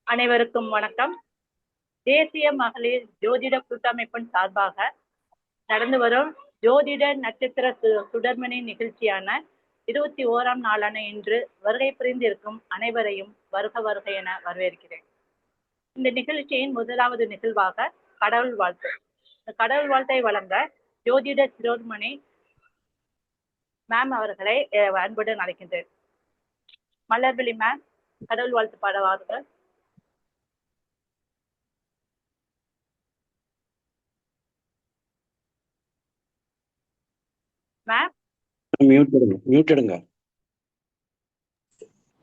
அனைவருக்கும் வணக்கம். தேசிய மகளிர் ஜோதிட கூட்டமைப்பின் சார்பாக நடந்து வரும் ஜோதிட நட்சத்திர சுடர்மணி நிகழ்ச்சியான 21ஆம் நாளான இன்று வருகை புரிந்திருக்கும் அனைவரையும் வருக வருக என வரவேற்கிறேன். இந்த நிகழ்ச்சியின் முதலாவது நிகழ்வாக கடவுள் வாழ்த்து. இந்த கடவுள் வாழ்த்தை வழங்க ஜோதிட சிரோமணி மேம் அவர்களை அன்புடன் அழைக்கின்றேன். மலர்விழி மேம் கடவுள் வாழ்த்து பாடுவார்கள்.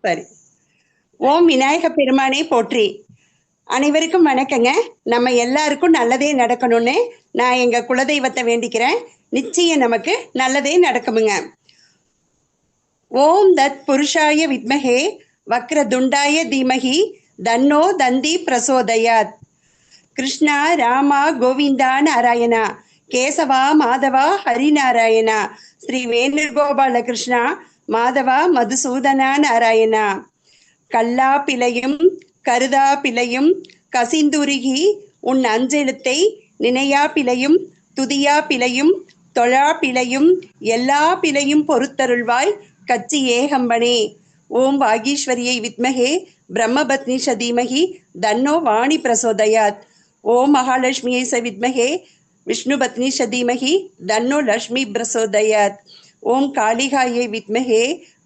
சரி. ஓம் விநாயக பெருமானே போற்றி. அனைவருக்கும் வணக்கங்க. நம்ம எல்லாருக்கும் நல்லதே நடக்கணும்னு நான் எங்க குலதெய்வத்தை வேண்டிக்கிறேன். நிச்சயம் நமக்கு நல்லதே நடக்குமுங்க. ஓம் தத் புருஷாய வித்மஹே வக்ரதுண்டாய தீமஹி தன்னோ தந்தி பிரசோதயாத். கிருஷ்ணா ராமா கோவிந்தா நாராயணா கேசவா மாதவா ஹரிநாராயணா ஸ்ரீ வேணுகோபால கிருஷ்ணா மாதவா மதுசூதனா நாராயணா. கல்லா பிழையும் கருதா பிழையும் கசிந்துருகி உன் அஞ்செழுத்தை நினையா பிழையும் துதியா பிழையும் தொழா பிழையும் எல்லா பிழையும் பொறுத்தருள்வாய் கச்சி ஏகம்பனே. ஓம் வாகீஸ்வரியை வித்மகே பிரம்மபத்னி சதீமகி தன்னோ வாணி பிரசோதயாத். ஓம் மகாலட்சுமியை சவித்மகே விஷ்ணு பத்னி சதீமகி தன்னோ லக்ஷ்மி பிரசோதயாத். ஓம் காளிகாயை வித்மகே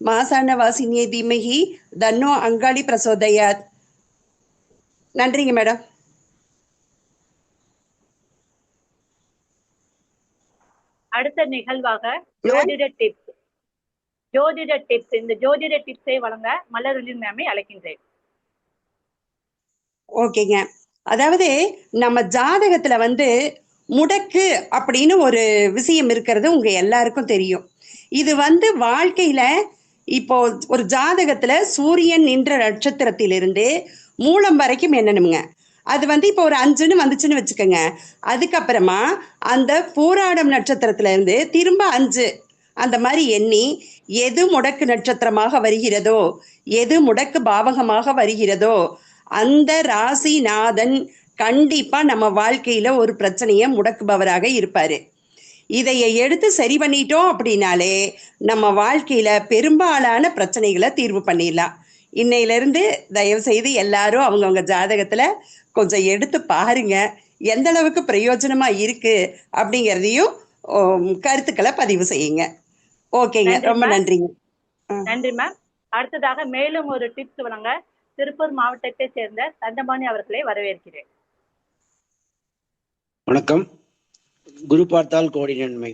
மாசானவாசினியை தீமகி தன்னோ அங்காளி பிரசோதயாத். நன்றிங்க மேடம். அடுத்த நிகழ்வாக ஜோதிட டிப்ஸ். இந்த ஜோதிட டிப்ஸை வழங்க மலர்விழி மேமை அழைக்கின்றேன். ஓகேங்க. அதாவது நம்ம ஜாதகத்துல முடக்கு அப்படின்னு ஒரு விஷயம் இருக்கிறது உங்க எல்லாருக்கும் தெரியும். இது வாழ்க்கையில இப்போ ஒரு ஜாதகத்துல சூரியன் நின்ற நட்சத்திரத்திலிருந்து மூலம் வரைக்கும் என்னனுங்க, அது இப்போ ஒரு 5ன்னு வந்துச்சுன்னு வச்சுக்கோங்க. அதுக்கப்புறமா அந்த பூராடம் நட்சத்திரத்துல இருந்து திரும்ப 5 அந்த மாதிரி எண்ணி எது முடக்கு நட்சத்திரமாக வருகிறதோ, எது முடக்கு பாவகமாக வருகிறதோ அந்த ராசிநாதன் கண்டிப்பா நம்ம வாழ்க்கையில ஒரு பிரச்சனையை முடக்குபவராக இருப்பாரு. இதைய எடுத்து சரி பண்ணிட்டோம் அப்படின்னாலே நம்ம வாழ்க்கையில பெரும்பாலான பிரச்சனைகளை தீர்வு பண்ணிடலாம். இன்னையிலிருந்து தயவு செய்து எல்லாரும் அவங்கவுங்க ஜாதகத்துல கொஞ்சம் எடுத்து பாருங்க, எந்த அளவுக்கு பிரயோஜனமா இருக்கு அப்படிங்கிறதையும் கருத்துக்களை பதிவு செய்யுங்க. ஓகேங்க, ரொம்ப நன்றிங்க. நன்றி மேம். அடுத்ததாக மேலும் ஒரு டிப்ஸ் வழங்க திருப்பூர் மாவட்டத்தை சேர்ந்த தண்டபாணி அவர்களை வரவேற்கிறேன். வணக்கம். குரு பார்த்தால் கோடி நன்மை.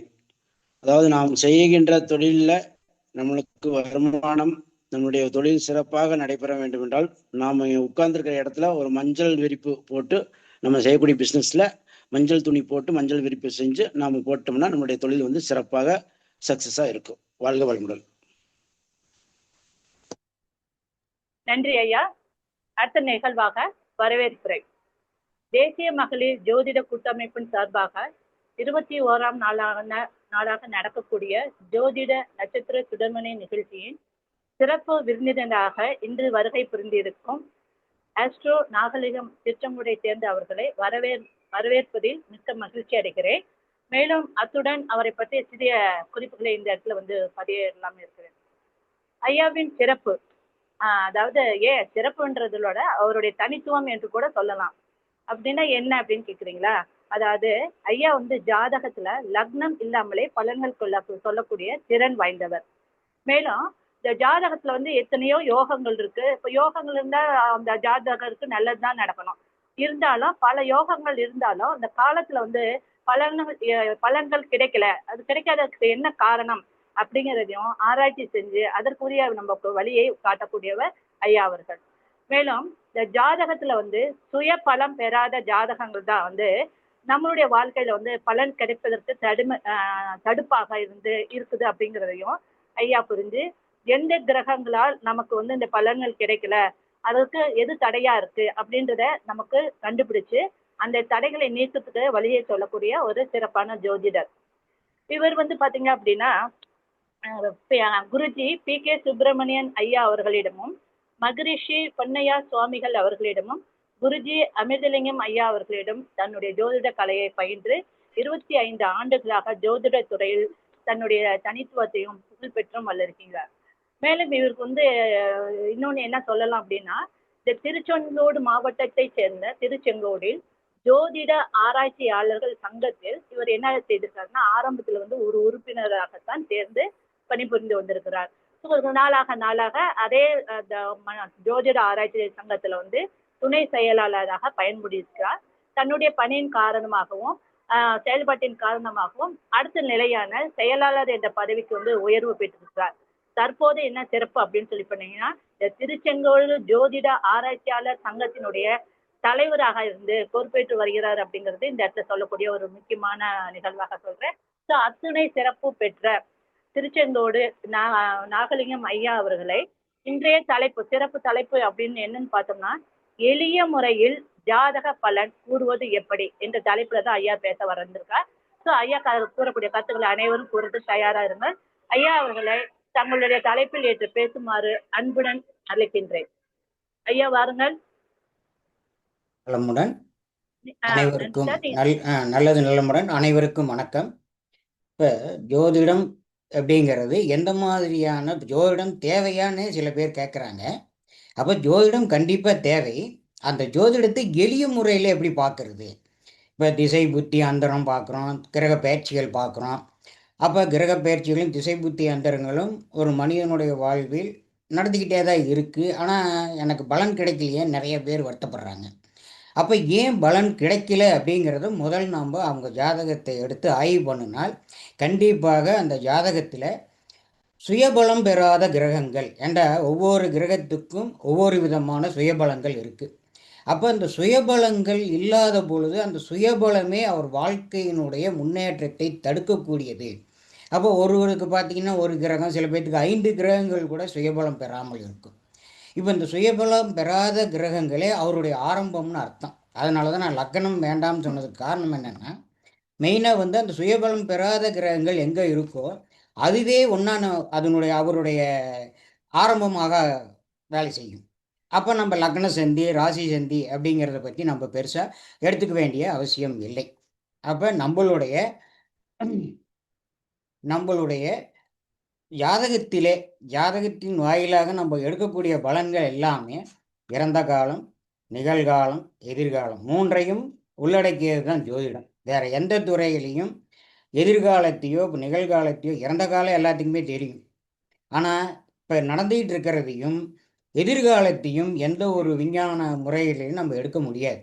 அதாவது நாம் செய்கின்ற தொழிலில் நம்மளுக்கு வருமானம், நம்மளுடைய தொழில் சிறப்பாக நடைபெற வேண்டும் என்றால் நாம் உட்கார்ந்துருக்கிற இடத்துல ஒரு மஞ்சள் விரிப்பு போட்டு, நம்ம செய்யக்கூடிய பிஸ்னஸில் மஞ்சள் துணி போட்டு மஞ்சள் விரிப்பு செஞ்சு நாம் போட்டோம்னா நம்மளுடைய தொழில் சிறப்பாக சக்சஸாக இருக்கும். வாழ்க வளமுடன். நன்றி ஐயா. அடுத்த நிகழ்வாக வரவேற்கிறேன். தேசிய மகளிர் ஜோதிட கூட்டமைப்பின் சார்பாக 21ஆம் நாளாக நடக்கக்கூடிய ஜோதிட நட்சத்திர சுடர்மணி நிகழ்ச்சியின் சிறப்பு விருந்தினராக இன்று வருகை புரிந்திருக்கும் ஆஸ்ட்ரோ நாகலிகம் திட்டமுறை சேர்ந்த அவர்களை வரவேற்பதில் மிக்க மகிழ்ச்சி அடைகிறேன். மேலும் அத்துடன் அவரை பற்றிய சிறிய குறிப்புகளை இந்த இடத்துல பதியலாம் இருக்கிறேன். ஐயாவின் சிறப்பு, அதாவது சிறப்புன்றதோட அவருடைய தனித்துவம் என்று கூட சொல்லலாம். அப்படின்னா என்ன அப்படின்னு கேக்குறீங்களா? அதாவது ஐயா ஜாதகத்துல லக்னம் இல்லாமலே பலன்கள் சொல்லக்கூடிய திறன் வாய்ந்தவர். மேலும் இந்த ஜாதகத்துல எத்தனையோ யோகங்கள் இருக்கு. இப்ப யோகங்கள் இருந்தா அந்த ஜாதகருக்கு நல்லதுதான் நடக்கணும். இருந்தாலும் பல யோகங்கள் இருந்தாலும் அந்த காலத்துல பலன்கள் கிடைக்கல. அது கிடைக்காததுக்கு என்ன காரணம் அப்படிங்கிறதையும் ஆராய்ச்சி செஞ்சு அதற்குரிய நமக்கு வழியை காட்டக்கூடியவர் ஐயா அவர்கள். மேலும் இந்த ஜாதகத்துல சுய பலம் பெறாத ஜாதகங்கள் தான் நம்மளுடைய வாழ்க்கையில பலன் கிடைப்பதற்கு தடுப்பாக இருக்குது அப்படிங்கிறதையும் ஐயா புரிஞ்சு, எந்த கிரகங்களால் நமக்கு இந்த பலன்கள் கிடைக்கல, அதற்கு எது தடையா இருக்கு அப்படின்றத நமக்கு கண்டுபிடிச்சு அந்த தடைகளை நீக்கத்துக்கு வழியை சொல்லக்கூடிய ஒரு சிறப்பான ஜோதிடர் இவர். பாத்தீங்க அப்படின்னா குருஜி பி.கே. சுப்பிரமணியன் ஐயா அவர்களிடமும் மகரிஷி பொன்னையா சுவாமிகள் அவர்களிடமும் குருஜி அமிர்தலிங்கம் ஐயா அவர்களிடம் தன்னுடைய ஜோதிட கலையை பயின்று 25 ஆண்டுகளாக ஜோதிட துறையில் தன்னுடைய தனித்துவத்தையும் புகழ் பெற்றும் வளர்க்கிறார். மேலும் இவருக்கு இன்னொன்னு என்ன சொல்லலாம் அப்படின்னா, இந்த திருச்செங்கோடு மாவட்டத்தை சேர்ந்த திருச்செங்கோடில் ஜோதிட ஆராய்ச்சியாளர்கள் சங்கத்தில் இவர் என்ன செய்திருக்காருன்னா, ஆரம்பத்துல ஒரு உறுப்பினராகத்தான் தேர்ந்து பணிபுரிந்து வந்திருக்கிறார். ஒரு நாளாக அதே ஜோதிட ஆராய்ச்சி சங்கத்துல துணை செயலாளராக பயன்படுத்தியிருக்கிறார். தன்னுடைய பணியின் காரணமாகவும் செயல்பாட்டின் காரணமாகவும் அடுத்த நிலையான செயலாளர் என்ற பதவிக்கு உயர்வு பெற்றிருக்கிறார். தற்போது என்ன சிறப்பு அப்படின்னு சொல்லி பண்ணீங்கன்னா, இந்த திருச்செங்கோடு ஜோதிட ஆராய்ச்சியாளர் சங்கத்தினுடைய தலைவராக இருந்து பொறுப்பேற்று வருகிறார் அப்படிங்கிறது இந்த இடத்துல சொல்லக்கூடிய ஒரு முக்கியமான நிகழ்வாக சொல்றேன். ஸோ அத்துணை சிறப்பு பெற்ற திருச்செங்கோடு நாகலிங்கம் ஐயா அவர்களை இன்றைய சிறப்பு தலைப்பு அப்படின்னு என்னன்னு பார்த்தோம்னா, எளிய முறையில் ஜாதக பலன் கூறுவது எப்படி என்ற தலைப்புல தான் ஐயா பேச வந்திருக்கார். ஸோ ஐயா கூறக்கூடிய கருத்துக்களை அனைவரும் கூறுறது தயாரா இருங்கள். ஐயா அவர்களை தங்களுடைய தலைப்பில் ஏற்று பேசுமாறு அன்புடன் அழைக்கின்றேன். ஐயா வாருங்கள். நலமுடன் அனைவருக்கும் நல்லது. நலமுடன் அனைவருக்கும் வணக்கம். இப்போ ஜோதிடம் அப்படிங்கிறது எந்த மாதிரியான ஜோதிடம் தேவையான்னு சில பேர் கேட்குறாங்க. அப்போ ஜோதிடம் கண்டிப்பாக தேவை. அந்த ஜோதிடத்தை எளிய முறையில் எப்படி பார்க்கறது? இப்போ திசை புத்தி அந்தரம் பார்க்குறோம், கிரக பயிற்சிகள் பார்க்குறோம். அப்போ கிரக பயிற்சிகளும் திசை புத்தி அந்தரங்களும் ஒரு மனிதனுடைய வாழ்வில் நடந்துக்கிட்டே தான் இருக்குது. ஆனால் எனக்கு பலன் கிடைக்கலையே நிறைய பேர் வருத்தப்படுறாங்க. அப்போ ஏன் பலன் கிடைக்கல அப்படிங்கிறத முதல் நாம் அவங்க ஜாதகத்தை எடுத்து ஆய்வு பண்ணினால் கண்டிப்பாக அந்த ஜாதகத்தில் சுயபலம் பெறாத கிரகங்கள் என்ற ஒவ்வொரு கிரகத்துக்கும் ஒவ்வொரு விதமான சுயபலங்கள் இருக்குது. அப்போ அந்த சுயபலங்கள் இல்லாத பொழுது அந்த சுயபலமே அவர் வாழ்க்கையினுடைய முன்னேற்றத்தை தடுக்கக்கூடியது. அப்போ ஒருவருக்கு பார்த்திங்கன்னா ஒரு கிரகம், சில பேர்த்துக்கு 5 கிரகங்கள் கூட சுயபலம் பெறாமல் இருக்கும். இப்போ இந்த சுயபலம் பெறாத கிரகங்களே அவருடைய ஆரம்பம்னு அர்த்தம். அதனால தான் நான் லக்னம் வேண்டாம்னு சொன்னதுக்கு காரணம் என்னென்னா, மெயினாக அந்த சுயபலம் பெறாத கிரகங்கள் எங்கே இருக்கோ அதுவே அவருடைய ஆரம்பமாக வேலை செய்யும். அப்போ நம்ம லக்ன சந்தி ராசி சந்தி அப்படிங்கிறத பற்றி நம்ம பெருசாக எடுத்துக்க வேண்டிய அவசியம் இல்லை. அப்போ நம்மளுடைய ஜாதகத்தின் வாயிலாக நம்ம எடுக்கக்கூடிய பலன்கள் எல்லாமே இறந்த காலம், நிகழ்காலம், எதிர்காலம் 3ஐயும் உள்ளடக்கியது தான் ஜோதிடம். வேற எந்த துறையிலையும் எதிர்காலத்தையோ நிகழ்காலத்தையோ இறந்த காலம் எல்லாத்துக்குமே தெரியும். ஆனால் இப்போ நடந்துகிட்டு இருக்கிறதையும் எதிர்காலத்தையும் எந்த ஒரு விஞ்ஞான முறையிலையும் நம்ம எடுக்க முடியாது.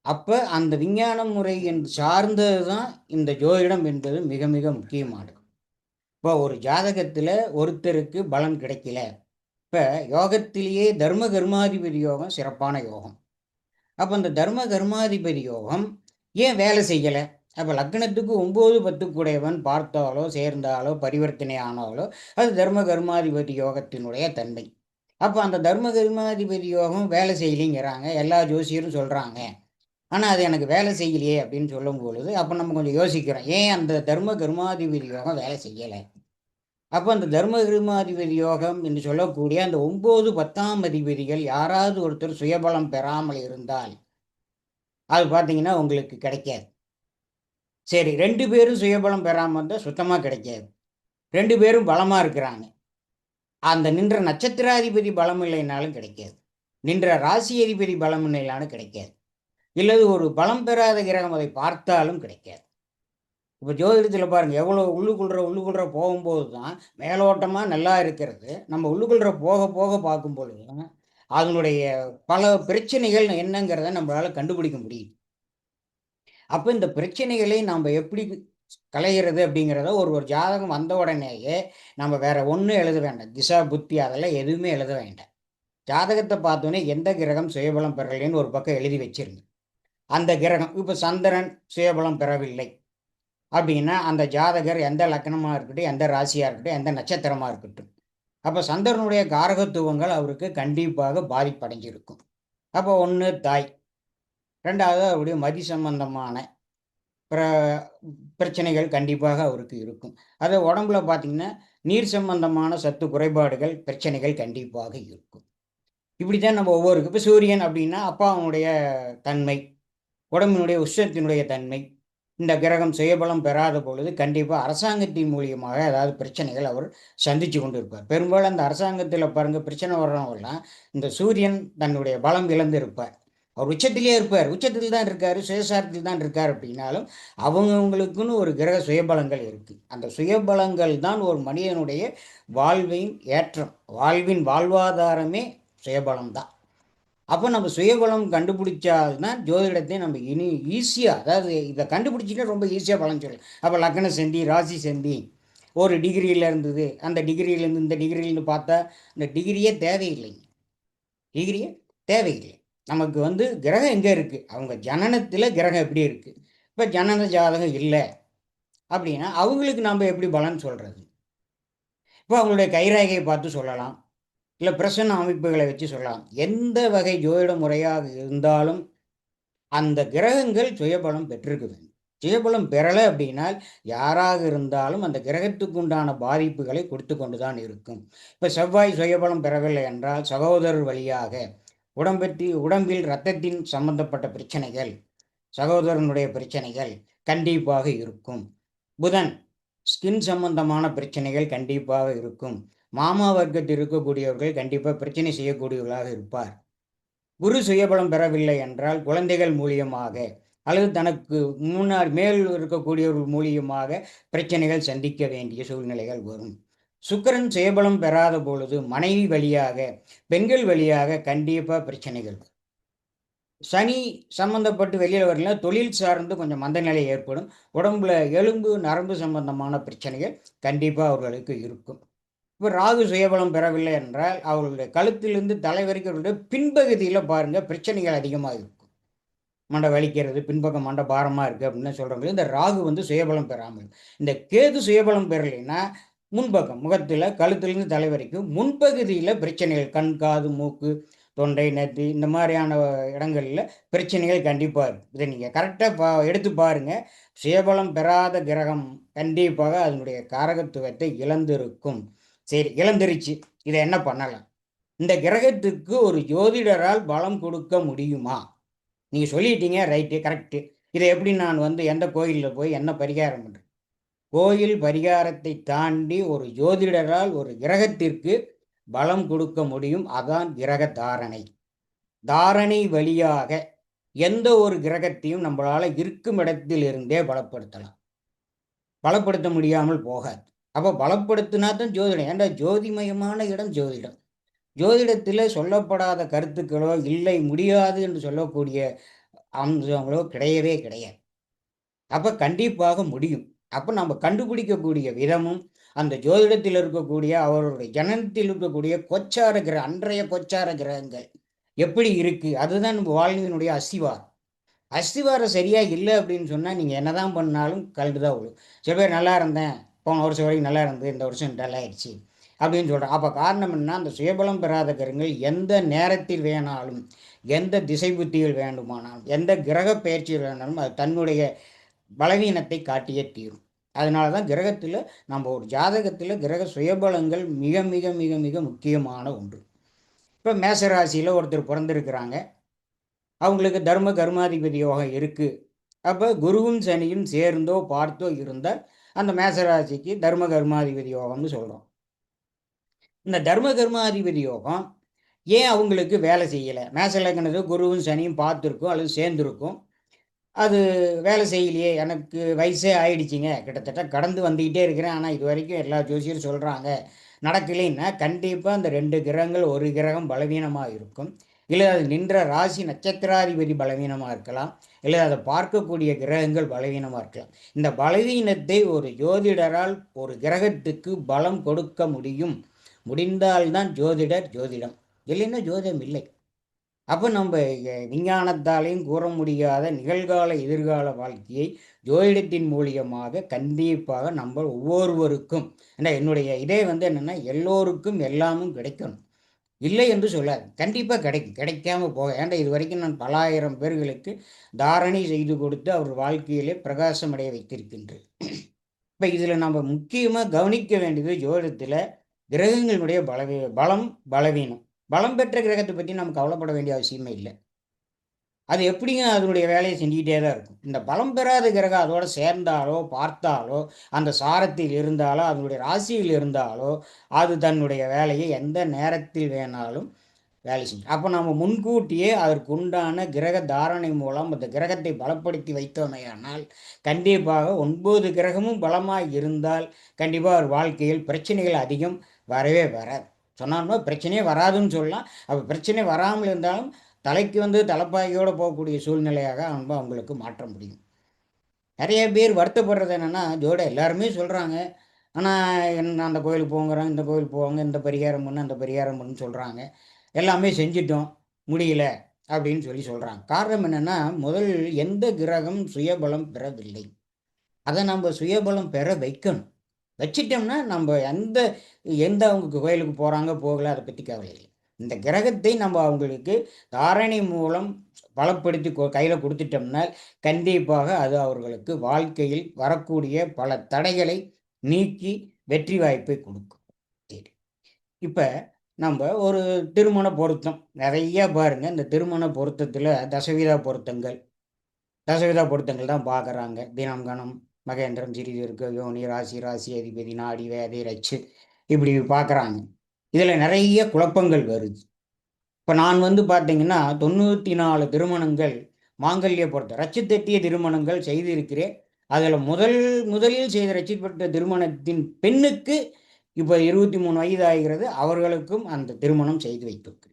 அப்போ அந்த விஞ்ஞான முறை சார்ந்தது தான் இந்த ஜோதிடம் என்பது மிக மிக முக்கியமானது. இப்போ ஒரு ஜாதகத்தில் ஒருத்தருக்கு பலன் கிடைக்கல. இப்போ யோகத்திலேயே தர்ம கர்மாதிபதி யோகம் சிறப்பான யோகம். அப்போ அந்த தர்ம கர்மாதிபதி யோகம் ஏன் வேலை செய்யலை? அப்போ லக்னத்துக்கு 9, 10 கூடையவன் பார்த்தாலோ சேர்ந்தாலோ பரிவர்த்தனை ஆனாலோ அது தர்ம கர்மாதிபதி யோகத்தினுடைய தன்மை. அப்போ அந்த தர்ம கர்மாதிபதி யோகம் வேலை செய்யலைங்கிறாங்க எல்லா ஜோசியரும் சொல்கிறாங்க. ஆனால் அது எனக்கு வேலை செய்யலையே அப்படின்னு சொல்லும் பொழுது அப்போ நம்ம கொஞ்சம் யோசிக்கிறோம், ஏன் அந்த தர்ம கர்மாதிபதி யோகம் வேலை செய்யலை? அப்போ அந்த தர்ம கர்மாதிபதி யோகம் என்று சொல்லக்கூடிய அந்த 9, 10ஆம் அதிபதிகள் யாராவது ஒருத்தர் சுயபலம் பெறாமல் இருந்தால் அது பார்த்தீங்கன்னா உங்களுக்கு கிடைக்காது. சரி, 2 பேரும் சுயபலம் பெறாமல் இருந்தால் சுத்தமாக கிடைக்காது. 2 பேரும் பலமாக இருக்கிறாங்க, அந்த நின்ற நட்சத்திராதிபதி பலம் இல்லைனாலும் கிடைக்காது, நின்ற ராசி அதிபதி பலம் இல்லைனாலும் கிடைக்காது, இல்லது ஒரு பலம் பெறாத கிரகம் அதை பார்த்தாலும் கிடைக்காது. இப்போ ஜோதிடத்தில் பாருங்கள், எவ்வளோ உள்ளுக்குள்ற போகும்போது தான் மேலோட்டமாக நல்லா இருக்கிறது. நம்ம உள்ளுக்குள்ற போக போக பார்க்கும் பொழுது தான் அதனுடைய பல பிரச்சனைகள் என்னங்கிறத நம்மளால் கண்டுபிடிக்க முடியும். அப்போ இந்த பிரச்சனைகளை நம்ம எப்படி களைகிறது அப்படிங்கிறத ஒரு ஜாதகம் வந்த உடனேயே நம்ம வேற ஒன்றும் எழுத வேண்டாம், திசா புத்தி அதெல்லாம் எதுவுமே எழுத வேண்டாம். ஜாதகத்தை பார்த்தோன்னே எந்த கிரகம் சுயபலம் பெறலைன்னு ஒரு பக்கம் எழுதி வச்சிருங்க. அந்த கிரகம் இப்போ சந்திரன் சுயபலம் பெறவில்லை அப்படின்னா அந்த ஜாதகர் எந்த லக்னமாக இருக்கட்டும், எந்த ராசியாக இருக்கட்டும், எந்த நட்சத்திரமாக இருக்கட்டும், அப்போ சந்திரனுடைய காரகத்துவங்கள் அவருக்கு கண்டிப்பாக பாதிப்படைஞ்சிருக்கும். அப்போ ஒன்று தாய், ரெண்டாவது அவருடைய மதி சம்பந்தமான பிரச்சனைகள் கண்டிப்பாக அவருக்கு இருக்கும். அது உடம்புல பார்த்தீங்கன்னா நீர் சம்பந்தமான சத்து குறைபாடுகள் பிரச்சனைகள் கண்டிப்பாக இருக்கும். இப்படித்தான் நம்ம ஒவ்வொருக்கு இப்போ சூரியன் அப்படின்னா அப்பாவுடைய தன்மை, உடம்பினுடைய உஷ்ணத்தினுடைய தன்மை. இந்த கிரகம் சுயபலம் பெறாத பொழுது கண்டிப்பாக அரசாங்கத்தின் மூலியமாக ஏதாவது பிரச்சனைகள் அவர் சந்திச்சு கொண்டு இருப்பார். பெரும்பாலும் அந்த அரசாங்கத்தில் பாருங்க பிரச்சனை வர்றவங்கலாம் இந்த சூரியன் தன்னுடைய பலம் இழந்து இருப்பார். அவர் உச்சத்திலே இருப்பார், உச்சத்தில் தான் இருக்காரு, சுயசாரத்தில் தான் இருக்கார். அப்படின்னாலும் அவங்கவுங்களுக்குன்னு ஒரு கிரக சுயபலங்கள் இருக்கு. அந்த சுயபலங்கள் தான் ஒரு மனிதனுடைய வாழ்வின் ஏற்றம், வாழ்வின் வாழ்வாதாரமே சுயபலம் தான். அப்போ நம்ம சுயபலம் கண்டுபிடிச்சாதான் ஜோதிடத்தை நம்ம இனி ஈஸியாக, அதாவது இதை கண்டுபிடிச்சிட்டா ரொம்ப ஈஸியாக பலன் சொல்லலாம். அப்போ லக்ன செந்தி, ராசி செந்தி ஒரு டிகிரியில் இருந்தது, அந்த டிகிரியிலேருந்து இந்த டிகிரியிலேருந்து பார்த்தா இந்த டிகிரியே தேவையில்லைங்க. டிகிரியே தேவையில்லை. நமக்கு வந்து கிரகம் எங்கே இருக்குது, அவங்க ஜனனத்தில் கிரகம் எப்படி இருக்குது. இப்போ ஜனன ஜாதகம் இல்லை அப்படின்னா அவங்களுக்கு நம்ம எப்படி பலன் சொல்கிறது? இப்போ அவங்களுடைய கைரேகையை பார்த்து சொல்லலாம், இல்லை பிரசன்ன அமைப்புகளை வச்சு சொல்லலாம். எந்த வகை ஜோதிட முறையாக இருந்தாலும் அந்த கிரகங்கள் சுயபலம் பெற்றிருக்குது. சுயபலம் பெறலை அப்படின்னால் யாராக இருந்தாலும் அந்த கிரகத்துக்கு உண்டான பாதிப்புகளை கொடுத்து கொண்டு தான் இருக்கும். இப்போ செவ்வாய் சுயபலம் பெறவில்லை என்றால் சகோதரர் வழியாக உடம்பில் இரத்தத்தின் சம்பந்தப்பட்ட பிரச்சனைகள், சகோதரனுடைய பிரச்சனைகள் கண்டிப்பாக இருக்கும். புதன் ஸ்கின் சம்பந்தமான பிரச்சனைகள் கண்டிப்பாக இருக்கும். மாமா வர்க்கத்தில் இருக்கக்கூடியவர்கள் கண்டிப்பாக பிரச்சனை செய்யக்கூடியவர்களாக இருப்பார். குரு சுயபலம் பெறவில்லை என்றால் குழந்தைகள் மூலியமாக அல்லது தனக்கு முன்னாடி மேல் இருக்கக்கூடியவர்கள் மூலியமாக பிரச்சனைகள் சந்திக்க வேண்டிய சூழ்நிலைகள் வரும். சுக்கிரன் சுயபலம் பெறாத பொழுது மனைவி வழியாக, பெண்கள் வழியாக கண்டிப்பாக பிரச்சனைகள். சனி சம்பந்தப்பட்டு வெளியில் வரல, தொழில் சார்ந்து கொஞ்சம் மந்த நிலை ஏற்படும். உடம்புல எலும்பு நரம்பு சம்பந்தமான பிரச்சனைகள் கண்டிப்பாக அவர்களுக்கு இருக்கும். இப்போ ராகு சுயபலம் பெறவில்லை என்றால் அவர்களுடைய கழுத்திலிருந்து தலை வரைக்கும் அவருடைய பின்பகுதியில் பாருங்கள் பிரச்சனைகள் அதிகமாக இருக்கும். மண்டை வலிக்கிறது, பின்பக்கம் மண்டை பாரமாக இருக்குது அப்படின்னு சொல்கிறவங்களுக்கு இந்த ராகு வந்து சுயபலம் பெறாமல். இந்த கேது சுயபலம் பெறலைன்னா முன்பக்கம் முகத்தில் கழுத்திலிருந்து தலை வரைக்கும் முன்பகுதியில் பிரச்சனைகள், கண், காது, மூக்கு, தொண்டை, நெத்தி இந்த மாதிரியான இடங்களில் பிரச்சனைகள் கண்டிப்பாக இருக்கும். இதை நீங்கள் கரெக்டாக எடுத்து பாருங்கள். சுயபலம் பெறாத கிரகம் கண்டிப்பாக அதனுடைய காரகத்துவத்தை இழந்திருக்கும். சரி, இழந்துருச்சு, இதை என்ன பண்ணலாம்? இந்த கிரகத்துக்கு ஒரு ஜோதிடரால் பலம் கொடுக்க முடியுமா? நீங்கள் சொல்லிட்டீங்க, ரைட்டு, கரெக்டு. இதை எப்படி நான் வந்து எந்த கோயிலில் போய் என்ன பரிகாரம் பண்ணுறேன்? கோயில் பரிகாரத்தை தாண்டி ஒரு ஜோதிடரால் ஒரு கிரகத்திற்கு பலம் கொடுக்க முடியும். அதான் கிரக தாரணை. தாரணை வழியாக எந்த ஒரு கிரகத்தையும் நம்மளால் இருக்கும் இடத்தில் இருந்தே பலப்படுத்தலாம். பலப்படுத்த முடியாமல் போகாது. அப்போ பலப்படுத்தினா தான் ஜோதிடம். ஏன்டா ஜோதிமயமான இடம் ஜோதிடம். ஜோதிடத்தில் சொல்லப்படாத கருத்துக்களோ இல்லை முடியாது என்று சொல்லக்கூடிய அம்சங்களோ கிடையவே கிடையாது. அப்போ கண்டிப்பாக முடியும். அப்போ நம்ம கண்டுபிடிக்கக்கூடிய விதமும் அந்த ஜோதிடத்தில் இருக்கக்கூடிய அவருடைய ஜனனத்தில் இருக்கக்கூடிய கொச்சார கிரக, அன்றைய கொச்சார கிரகங்கள் எப்படி இருக்குது, அதுதான் நம்ம வாழ்வினுடைய அஸ்திவாரம். அஸ்திவாரம் சரியாக இல்லை அப்படின்னு சொன்னால் நீங்கள் என்ன தான் பண்ணாலும் கல்டு தான் விழும். சில பேர் நல்லா இருந்தேன், போன வருஷம் வரைக்கும் நல்லா இருந்தது, இந்த வருஷம் டல் ஆயிடுச்சு அப்படின்னு சொல்கிறேன். அப்போ காரணம் என்ன? அந்த சுயபலம் பெறாத கிரகங்கள் எந்த நேரத்தில் வேணாலும், எந்த திசை புத்தியில் வேண்டுமானாலும், எந்த கிரக பயிற்சியில் வேணாலும் அது தன்னுடைய பலவீனத்தை காட்டியே தீரும். அதனால தான் கிரகத்தில் நம்ம ஒரு ஜாதகத்தில் கிரக சுயபலங்கள் மிக மிக மிக மிக முக்கியமான ஒன்று. இப்போ மேசராசியில் ஒருத்தர் பிறந்திருக்கிறாங்க, அவங்களுக்கு தர்ம கர்மாதிபதி யோகம் இருக்குது. அப்போ குருவும் சனியும் சேர்ந்தோ பார்த்தோ இருந்தால் அந்த மேசராசிக்கு தர்ம கர்மாதிபதி யோகம்னு சொல்கிறோம். இந்த தர்ம கர்மாதிபதி யோகம் ஏன் அவங்களுக்கு வேலை செய்யலை? மேச லக்னத்துக்கு குருவும் சனியும் பார்த்துருக்கும் அல்லது சேர்ந்துருக்கும், அது வேலை செய்யலையே, எனக்கு வயசே ஆயிடுச்சிங்க, கிட்டத்தட்ட கடந்து வந்துக்கிட்டே இருக்கிறேன், ஆனால் இது வரைக்கும் எல்லா ஜோசியரும் சொல்கிறாங்க நடக்கலைன்னா கண்டிப்பாக அந்த 2 கிரகங்கள், ஒரு கிரகம் பலவீனமாக இருக்கும். இல்லை அது நின்ற ராசி நட்சத்திராதிபதி பலவீனமாக இருக்கலாம், இல்லை அதை பார்க்கக்கூடிய கிரகங்கள் பலவீனமாக இருக்கலாம். இந்த பலவீனத்தை ஒரு ஜோதிடரால் ஒரு கிரகத்துக்கு பலம் கொடுக்க முடியும். முடிந்தால்தான் ஜோதிடம், இல்லைன்னா ஜோதிடம் இல்லை. அப்போ நம்ம விஞ்ஞானத்தாலையும் கூற முடியாத நிகழ்கால எதிர்கால வாழ்க்கையை ஜோதிடத்தின் மூலியமாக கண்டிப்பாக நம்ம ஒவ்வொருவருக்கும், ஏன்னா என்னுடைய இதே வந்து என்னென்னா எல்லோருக்கும் எல்லாமும் கிடைக்கணும், இல்லை என்று சொல்லாது, கண்டிப்பாக கிடைக்கும். கிடைக்காம போக, ஏன்டா இது வரைக்கும் நான் பல ஆயிரம் பேர்களுக்கு தாரணை செய்து கொடுத்து அவர் வாழ்க்கையிலே பிரகாசமடைய வைத்திருக்கின்றேன். இப்போ இதில் நம்ம முக்கியமாக கவனிக்க வேண்டியது ஜோதிடத்தில் கிரகங்களுடைய பலம் பலவீனம். பலம் பெற்ற கிரகத்தை பற்றி நம்ம கவலைப்பட வேண்டிய அவசியமே இல்லை. அது எப்படிங்க அதனுடைய வேலையை செஞ்சுக்கிட்டே தான் இருக்கும். இந்த பலம் பெறாத கிரகம் அதோட சேர்ந்தாலோ பார்த்தாலோ அந்த சாரத்தில் இருந்தாலோ அதனுடைய ராசியில் இருந்தாலோ அது தன்னுடைய வேலையை எந்த நேரத்தில் வேணாலும் வேலை செய்யும். அப்போ நம்ம முன்கூட்டியே அதற்கு உண்டான கிரக தாரணை மூலம் அந்த கிரகத்தை பலப்படுத்தி வைத்தோமையானால் கண்டிப்பாக 9 கிரகமும் பலமாக இருந்தால் கண்டிப்பாக ஒரு வாழ்க்கையில் பிரச்சனைகள் அதிகம் வரவே வராது. சொன்னாலும் பிரச்சனையே வராதுன்னு சொல்லலாம். அப்போ பிரச்சனை வராமல் இருந்தாலும் தலைக்கு தலைப்பாகையோடு போகக்கூடிய சூழ்நிலையாக அவங்களுக்கு மாற்ற முடியும். நிறைய பேர் வருத்தப்படுறது என்னென்னா, ஜோட எல்லாருமே சொல்கிறாங்க, ஆனால் என்ன அந்த கோயிலுக்கு போங்கிறாங்க, இந்த கோயிலுக்கு போவாங்க, இந்த பரிகாரம் பண்ணு அந்த பரிகாரம் பண்ணுன்னு சொல்கிறாங்க, எல்லாமே செஞ்சிட்டோம் முடியல அப்படின்னு சொல்கிறாங்க. காரணம் என்னென்னா, முதல் எந்த கிரகம் சுயபலம் பெறவில்லை, அதை நம்ம சுயபலம் பெற வைக்கணும். வச்சிட்டோம்னா நம்ம எந்த அவங்க கோயிலுக்கு போகிறாங்க போகல அதை பற்றி கவலை இல்லை. இந்த கிரகத்தை நம்ம அவங்களுக்கு தாரணை மூலம் பலப்படுத்தி கையில் கொடுத்துட்டோம்னா கண்டிப்பாக அது அவர்களுக்கு வாழ்க்கையில் வரக்கூடிய பல தடைகளை நீக்கி வெற்றி வாய்ப்பை கொடுக்கும். சரி, இப்போ நம்ம ஒரு திருமண பொருத்தம் நிறைய பாருங்க. இந்த திருமண பொருத்தத்தில் தசவிதா பொருத்தங்கள் தான் பார்க்குறாங்க. தினம் கணம் மகேந்திரம் சிறிதற்கு யோனி ராசி அதிபதி நாடி வேதை ரச்சு இப்படி பார்க்குறாங்க. இதில் நிறைய குழப்பங்கள் வருது. இப்போ நான் பார்த்தீங்கன்னா 94 திருமணங்கள் மாங்கல்ய பொருத்தம் ரச்சு தட்டிய திருமணங்கள் செய்திருக்கிறேன். அதில் முதலில் செய்த ரச்சிப்பட்ட திருமணத்தின் பெண்ணுக்கு இப்போ 23 வயது ஆகிறது. அவர்களுக்கும் அந்த திருமணம் செய்து வைத்திருக்கு.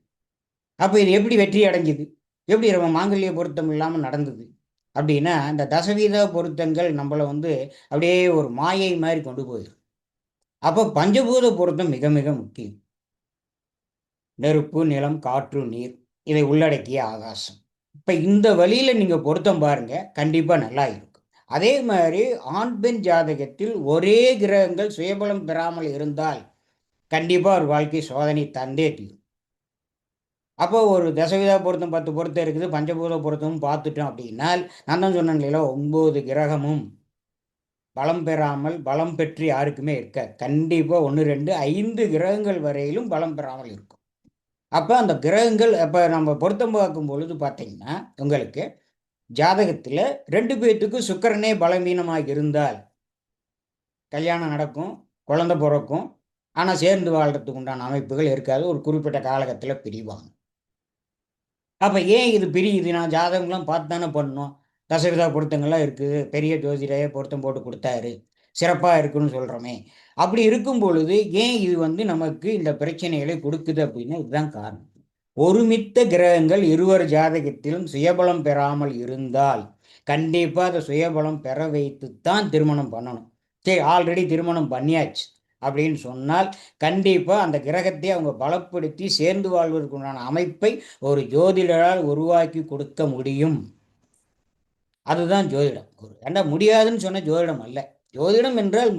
அப்போ இது எப்படி வெற்றி அடைஞ்சுது, எப்படி நம்ம மாங்கல்ய பொருத்தம் இல்லாமல் நடந்தது அப்படின்னா, இந்த தசவீத பொருத்தங்கள் நம்மளை அப்படியே ஒரு மாயை மாதிரி கொண்டு போயிடும். அப்போ பஞ்சபூத பொருத்தம் மிக மிக முக்கியம். நெருப்பு, நிலம், காற்று, நீர் இதை உள்ளடக்கிய ஆகாசம். இப்போ இந்த வழியில் நீங்கள் பொருத்தம் பாருங்க, கண்டிப்பாக நல்லா இருக்கும். அதே மாதிரி ஆண் பெண் ஜாதகத்தில் ஒரே கிரகங்கள் சுயபலம் பெறாமல் இருந்தால் கண்டிப்பாக ஒரு வாழ்க்கை சோதனை தந்தே தீரும். அப்போ ஒரு தசவிதா பொருத்தம் 10 பொருத்தம் இருக்குது, பஞ்சபூத பொருத்தமும் பார்த்துட்டோம் அப்படின்னால், நான் தான் சொன்னேன் இல்லையா, 9 கிரகமும் பலம் பெறாமல் பலம் பெற்று யாருக்குமே இருக்க. கண்டிப்பாக 1, 2, 5 கிரகங்கள் வரையிலும் பலம் பெறாமல் இருக்கும். அப்போ அந்த கிரகங்கள் இப்போ நம்ம பொருத்தம் பார்க்கும் பொழுது பார்த்தீங்கன்னா உங்களுக்கு ஜாதகத்தில் 2 பேர்த்துக்கு சுக்கிரனே பலவீனமாக இருந்தால் கல்யாணம் நடக்கும், குழந்தை பிறக்கும், ஆனால் சேர்ந்து வாழ்கிறதுக்கு உண்டான அமைப்புகள் இருக்காது. ஒரு குறிப்பிட்ட காலகட்டத்தில் பிரிவாங்க. அப்போ ஏன் இது பிரியுது? நான் ஜாதகம்லாம் பார்த்து தானே பண்ணணும். தசவிதா பொருத்தங்கள்லாம் இருக்குது, பெரிய ஜோதிடையே பொருத்தம் போட்டு கொடுத்தாரு, சிறப்பாக இருக்குன்னு சொல்கிறோமே. அப்படி இருக்கும் பொழுது ஏன் இது நமக்கு இந்த பிரச்சனைகளை கொடுக்குது அப்படின்னா இதுதான் காரணம். ஒருமித்த கிரகங்கள் இருவர் ஜாதகத்திலும் சுயபலம் பெறாமல் இருந்தால் கண்டிப்பாக அதை சுயபலம் பெற வைத்துத்தான் திருமணம் பண்ணணும். சரி, ஆல்ரெடி திருமணம் பண்ணியாச்சு அப்படின்னு சொன்னால் கண்டிப்பாக அந்த கிரகத்தை அவங்க பலப்படுத்தி சேர்ந்து வாழ்வதற்குண்டான அமைப்பை ஒரு ஜோதிடரால் உருவாக்கி கொடுக்க முடியும். அதுதான் ஜோதிடம். ஏண்டா முடியாதுன்னு சொன்ன ஜோதிடம் அல்ல. ஜோதிடம் என்றால்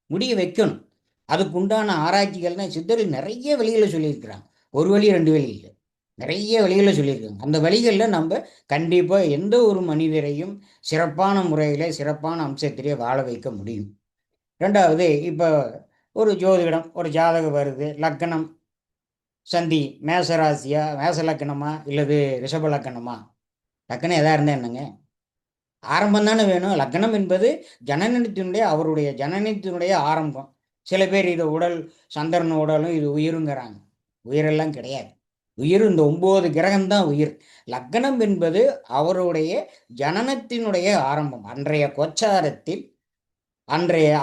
முடிய வைக்கணும். அதுக்குண்டான ஆராய்ச்சிகள் தான் சித்தர்கள் நிறைய வழிகளை சொல்லியிருக்கிறாங்க. ஒரு வழி 2 வழி இல்லை, நிறைய வழிகளை சொல்லியிருக்காங்க. அந்த வழிகளில் நம்ம கண்டிப்பாக எந்த ஒரு மனிதரையும் சிறப்பான முறையில் சிறப்பான அம்சத்திலே வாழ வைக்க முடியும். ரெண்டாவது, இப்போ ஒரு ஜோதிடம் ஒரு ஜாதகம் வருது, லக்கணம் சந்தி மேசராசியா, மேச லக்கணமா இல்லது ரிஷப லக்கணமா, லக்கணம் எதாக இருந்தால் என்னங்க, ஆரம்பம் தானே வேணும். லக்னம் என்பது அவருடைய ஜனனத்தினுடைய ஆரம்பம். சில பேர் இது உடல் சந்திரன் உடலும் இது உயிருங்கிறாங்க. உயிரெல்லாம் கிடையாது. உயிர் இந்த 9 கிரகம்தான் உயிர். லக்னம் என்பது அவருடைய ஜனனத்தினுடைய ஆரம்பம். அன்றைய கோச்சாரத்தில்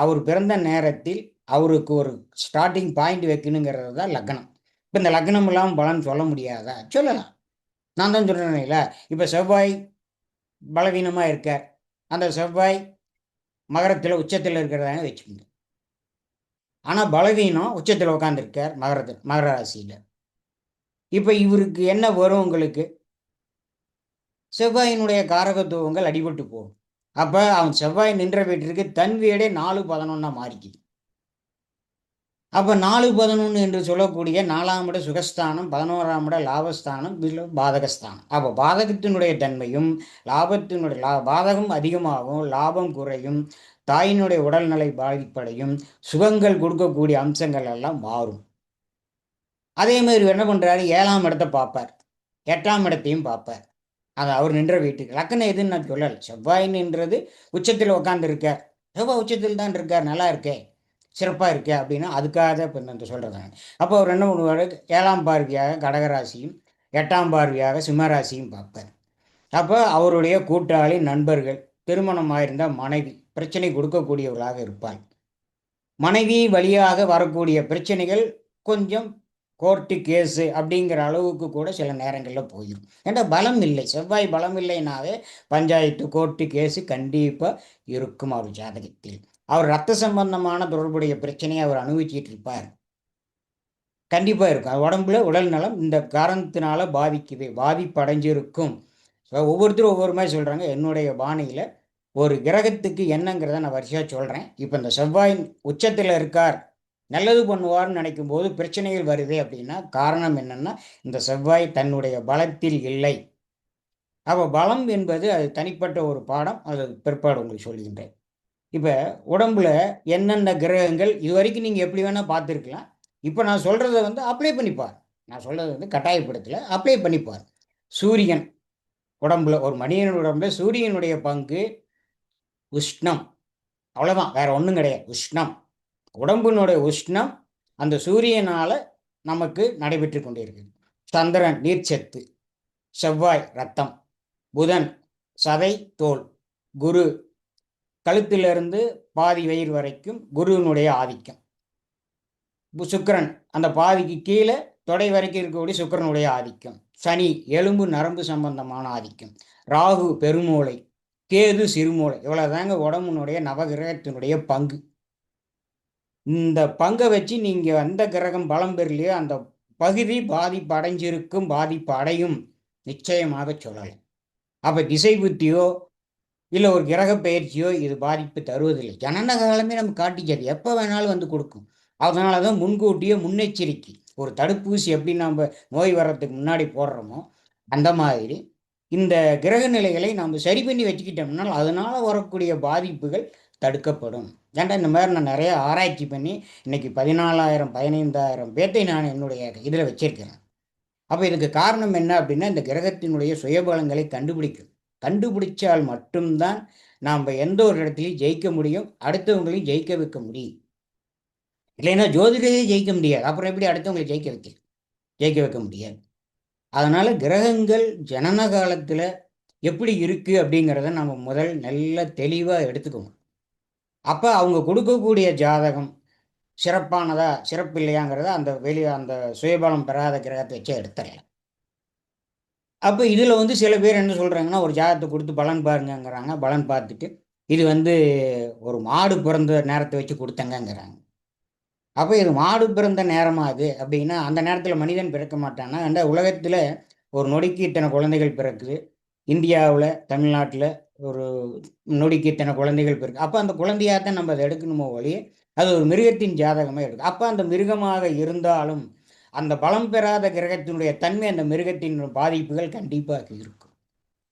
அவர் பிறந்த நேரத்தில் அவருக்கு ஒரு ஸ்டார்டிங் பாயிண்ட் வைக்கணுங்கிறது தான் லக்னம். இப்போ இந்த லக்னம் இல்லாமல் பலன் சொல்ல முடியாதா? சொல்லலாம். நான் தான் சொல்கிறேன் இல்லை, இப்போ செவ்வாய் பலவீனமாக இருக்கார், அந்த செவ்வாய் மகரத்தில் உச்சத்தில் இருக்கிறதாங்க வச்சுக்கோங்க. ஆனால் பலவீனம் உச்சத்தில் உட்காந்துருக்கார் மகர ராசியில். இப்போ இவருக்கு என்ன வரும்? உங்களுக்கு செவ்வாயினுடைய காரகத்துவங்கள் அடிபட்டு போகும். அப்போ அவன் செவ்வாய் நின்ற வீட்டிற்கு தன் வீடே 4-11 மாறிக்குது. அப்போ 4-11 என்று சொல்லக்கூடிய 4ஆம் இட சுகஸ்தானம், 11ஆம் இட லாபஸ்தானம், பாதகஸ்தானம். அப்போ பாதகத்தினுடைய தன்மையும் பாதகம் அதிகமாகும், லாபம் குறையும், தாயினுடைய உடல்நிலை பாதிப்படையும், சுகங்கள் கொடுக்கக்கூடிய அம்சங்கள் எல்லாம் மாறும். அதே மாதிரி என்ன பண்ணுறாரு, 7ஆம் இடத்தை பார்ப்பார், 8ஆம் இடத்தையும் பார்ப்பார். அது அவர் நின்ற வீட்டுக்கு லக்கணம் எதுன்னு நான் சொல்லலை. செவ்வாய் நின்றது உச்சத்தில் உட்காந்துருக்கார், செவ்வாய் உச்சத்தில் தான் இருக்கார், நல்லா இருக்கே, சிறப்பாக இருக்கே அப்படின்னா அதுக்காக இப்போ இந்த சொல்கிறேன். அப்போ அவர் என்ன பண்ணுவார், 7ஆம் பார்வையாக கடகராசியும் 8ஆம் பார்வையாக சிம்மராசியும் பார்ப்பார். அப்போ அவருடைய கூட்டாளி, நண்பர்கள், திருமணமாயிருந்த மனைவி பிரச்சனை கொடுக்கக்கூடியவர்களாக இருப்பார். மனைவி வழியாக வரக்கூடிய பிரச்சனைகள் கொஞ்சம் கோர்ட்டு கேஸு அப்படிங்கிற அளவுக்கு கூட சில நேரங்களில் போயிடும். ஏன்னா பலம் இல்லை, செவ்வாய் பலம் இல்லைனாவே பஞ்சாயத்து, கோர்ட்டு கேஸு கண்டிப்பாக இருக்கும் அவர் ஜாதகத்தில். அவர் ரத்த சம்பந்தமான தொடர்புடைய பிரச்சனையை அவர் அனுபவிச்சிட்டு இருப்பார், கண்டிப்பாக இருக்கும். உடம்புல உடல் நலம் இந்த காரணத்தினால பாதிப்படைஞ்சிருக்கும். ஒவ்வொருத்தரும் ஒவ்வொரு மாதிரி சொல்கிறாங்க. என்னுடைய பாணியில் ஒரு கிரகத்துக்கு என்னங்கிறத நான் வரிசையாக சொல்கிறேன். இப்போ இந்த செவ்வாய் உச்சத்தில் இருக்கார், நல்லது பண்ணுவார்னு நினைக்கும் போது பிரச்சனைகள் வருது அப்படின்னா காரணம் என்னென்னா இந்த செவ்வாய் தன்னுடைய பலத்தில் இல்லை. அப்போ பலம் என்பது அது தனிப்பட்ட ஒரு பாடம், அது பிற்பாடு உங்களுக்கு சொல்லுகின்றேன். இப்போ உடம்புல என்னென்ன கிரகங்கள் இது வரைக்கும் நீங்கள் எப்படி வேணால் பார்த்துருக்கலாம். இப்போ நான் சொல்கிறத வந்து அப்ளை பண்ணிப்பார், நான் சொல்கிறது வந்து கட்டாயப்படுத்தலை, அப்ளை பண்ணிப்பார். சூரியன் உடம்புல, ஒரு மனிதன் உடம்புல சூரியனுடைய பங்கு உஷ்ணம், அவ்வளோதான், வேற ஒன்றும் கிடையாது. உஷ்ணம், உடம்பினுடைய உஷ்ணம் அந்த சூரியனால் நமக்கு நடைபெற்று கொண்டே இருக்குது. சந்திரன் நீர்ச்சத்து, செவ்வாய் ரத்தம், புதன் சதை தோல், குரு கழுத்திலிருந்து பாதி வயிறு வரைக்கும் குருவினுடைய ஆதிக்கம், சுக்கிரன் அந்த பாதிக்கு கீழே தொடை வரைக்கும் இருக்கக்கூடிய சுக்கிரனுடைய ஆதிக்கம், சனி எலும்பு நரம்பு சம்பந்தமான ஆதிக்கம், ராகு பெருமூளை, கேது சிறுமூளை. இவ்வளோதாங்க உடம்புனுடைய நவகிரகத்தினுடைய பங்கு. இந்த பங்கை வச்சு நீங்கள் எந்த கிரகம் பலம் பெறலையோ அந்த பகுதி பாதிப்பு அடைஞ்சிருக்கும், பாதிப்பு அடையும், நிச்சயமாக சொல்லலாம். அப்போ திசை புத்தியோ இல்லை ஒரு கிரக பயிற்சியோ இது பாதிப்பு தருவதில்லை. ஜனன காலமே நம்ம காட்டிச்சது, எப்போ வேணாலும் வந்து கொடுக்கும். அதனால தான் முன்கூட்டியே முன்னெச்சரிக்கை, ஒரு தடுப்பூசி எப்படி நம்ம நோய் வர்றதுக்கு முன்னாடி போடுறோமோ அந்த மாதிரி இந்த கிரக நிலைகளை நம்ம சரி பண்ணி வச்சுக்கிட்டோம்னா அதனால் வரக்கூடிய பாதிப்புகள் தடுக்கப்படும். ஏன்டா இந்த மாதிரி நான் நிறைய ஆராய்ச்சி பண்ணி இன்னைக்கு 14,000 15,000 பேர்த்தை நான் என்னுடைய இதில் வச்சிருக்கிறேன். அப்போ இதுக்கு காரணம் என்ன அப்படின்னா இந்த கிரகத்தினுடைய சுயபலங்களை கண்டுபிடிச்சால் மட்டும்தான் நாம் எந்த ஒரு இடத்துலையும் ஜெயிக்க முடியும், அடுத்தவங்களையும் ஜெயிக்க வைக்க முடியும். இல்லைன்னா ஜோதிடரையே ஜெயிக்க முடியாது, அப்புறம் எப்படி அடுத்தவங்களை ஜெயிக்க வைக்க முடியாது. அதனால கிரகங்கள் ஜனன காலத்தில் எப்படி இருக்கு அப்படிங்கிறத நம்ம முதல் நல்ல தெளிவாக எடுத்துக்கணும். அப்போ அவங்க கொடுக்கக்கூடிய ஜாதகம் சிறப்பானதா சிறப்பு இல்லையாங்கிறத அந்த சுயபலம் பெறாத கிரகத்தை வச்சு எடுத்துடலாம். அப்போ இதில் வந்து சில பேர் என்ன சொல்கிறாங்கன்னா, ஒரு ஜாதகத்தை கொடுத்து பலன் பாருங்கங்கிறாங்க. பலன் பார்த்துட்டு இது வந்து ஒரு மாடு பிறந்த நேரத்தை வச்சு கொடுத்தங்கங்கிறாங்க. அப்போ இது மாடு பிறந்த நேரமா அது அப்படின்னா அந்த நேரத்தில் மனிதன் பிறக்க மாட்டானா? அந்த உலகத்தில் ஒரு நொடிக்கு இத்தனை குழந்தைகள் பிறக்குது, இந்தியாவில் தமிழ்நாட்டில் ஒரு நொடிக்கு இத்தனை குழந்தைகள் பிறகு. அப்போ அந்த குழந்தையாக தான் நம்ம அதை எடுக்கணுமோ ஒழிய அது ஒரு மிருகத்தின் ஜாதகமாக எடுக்கும். அப்போ அந்த மிருகமாக இருந்தாலும் அந்த பலம் பெறாத கிரகத்தினுடைய தன்மை அந்த மிருகத்தின் பாதிப்புகள் கண்டிப்பாக இருக்கும்,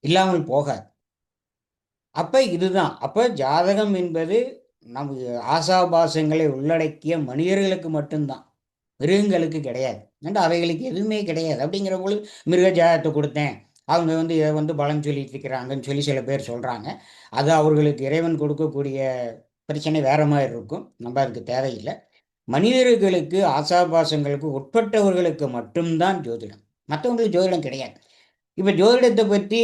இல்லாமல் போகாது. அப்போ இதுதான், அப்போ ஜாதகம் என்பது நமக்கு ஆசாபாசங்களை உள்ளடக்கிய மனிதர்களுக்கு மட்டும்தான், மிருகங்களுக்கு கிடையாது. ஏன்னா அவைகளுக்கு எதுவுமே கிடையாது. அப்படிங்கிற பொழுது மிருக ஜாதகத்தை கொடுத்தேன், அவங்க வந்து இதை வந்து பலன் சொல்லிட்டு இருக்கிறாங்கன்னு சொல்லி சில பேர் சொல்கிறாங்க. அது அவர்களுக்கு இறைவன் கொடுக்கக்கூடிய பிரச்சனை வேற மாதிரி இருக்கும், நம்ம அதுக்கு தேவையில்லை. மனிதர்களுக்கு ஆசாபாசங்களுக்கு உட்பட்டவர்களுக்கு மட்டும்தான் ஜோதிடம், மற்றவங்களுக்கு ஜோதிடம் கிடையாது. இப்போ ஜோதிடத்தை பற்றி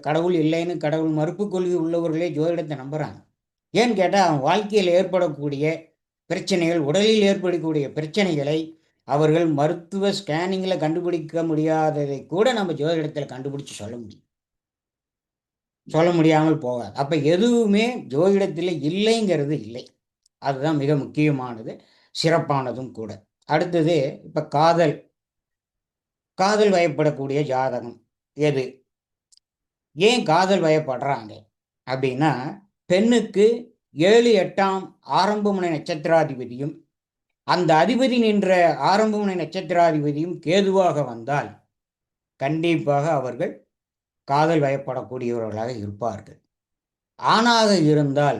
கடவுள் இல்லைன்னு கடவுள் மறுப்பு கொள்கை உள்ளவர்களே ஜோதிடத்தை நம்புகிறாங்க. ஏன்னு கேட்டால் அவன் வாழ்க்கையில் ஏற்படக்கூடிய பிரச்சனைகள், உடலில் ஏற்படக்கூடிய பிரச்சனைகளை அவர்கள் மருத்துவ ஸ்கேனிங்கில் கண்டுபிடிக்க முடியாததை கூட நம்ம ஜோதிடத்தில் கண்டுபிடிச்சு சொல்ல முடியாமல் போகாது. அப்போ எதுவுமே ஜோதிடத்தில் இல்லைங்கிறது இல்லை, அதுதான் மிக முக்கியமானது, சிறப்பானதும் கூட. அடுத்தது இப்போ காதல் வயப்படக்கூடிய ஜாதகம் எது, ஏன் காதல் வயப்படுறாங்க அப்படின்னா, பெண்ணுக்கு 7 8ஆம் ஆரம்பமுனை நட்சத்திராதிபதியும் அந்த அதிபதி நின்ற ஆரம்பமுனை நட்சத்திராதிபதியும் கேதுவாக வந்தால் கண்டிப்பாக அவர்கள் காதல் வயப்படக்கூடியவர்களாக இருப்பார்கள். ஆணாக இருந்தால்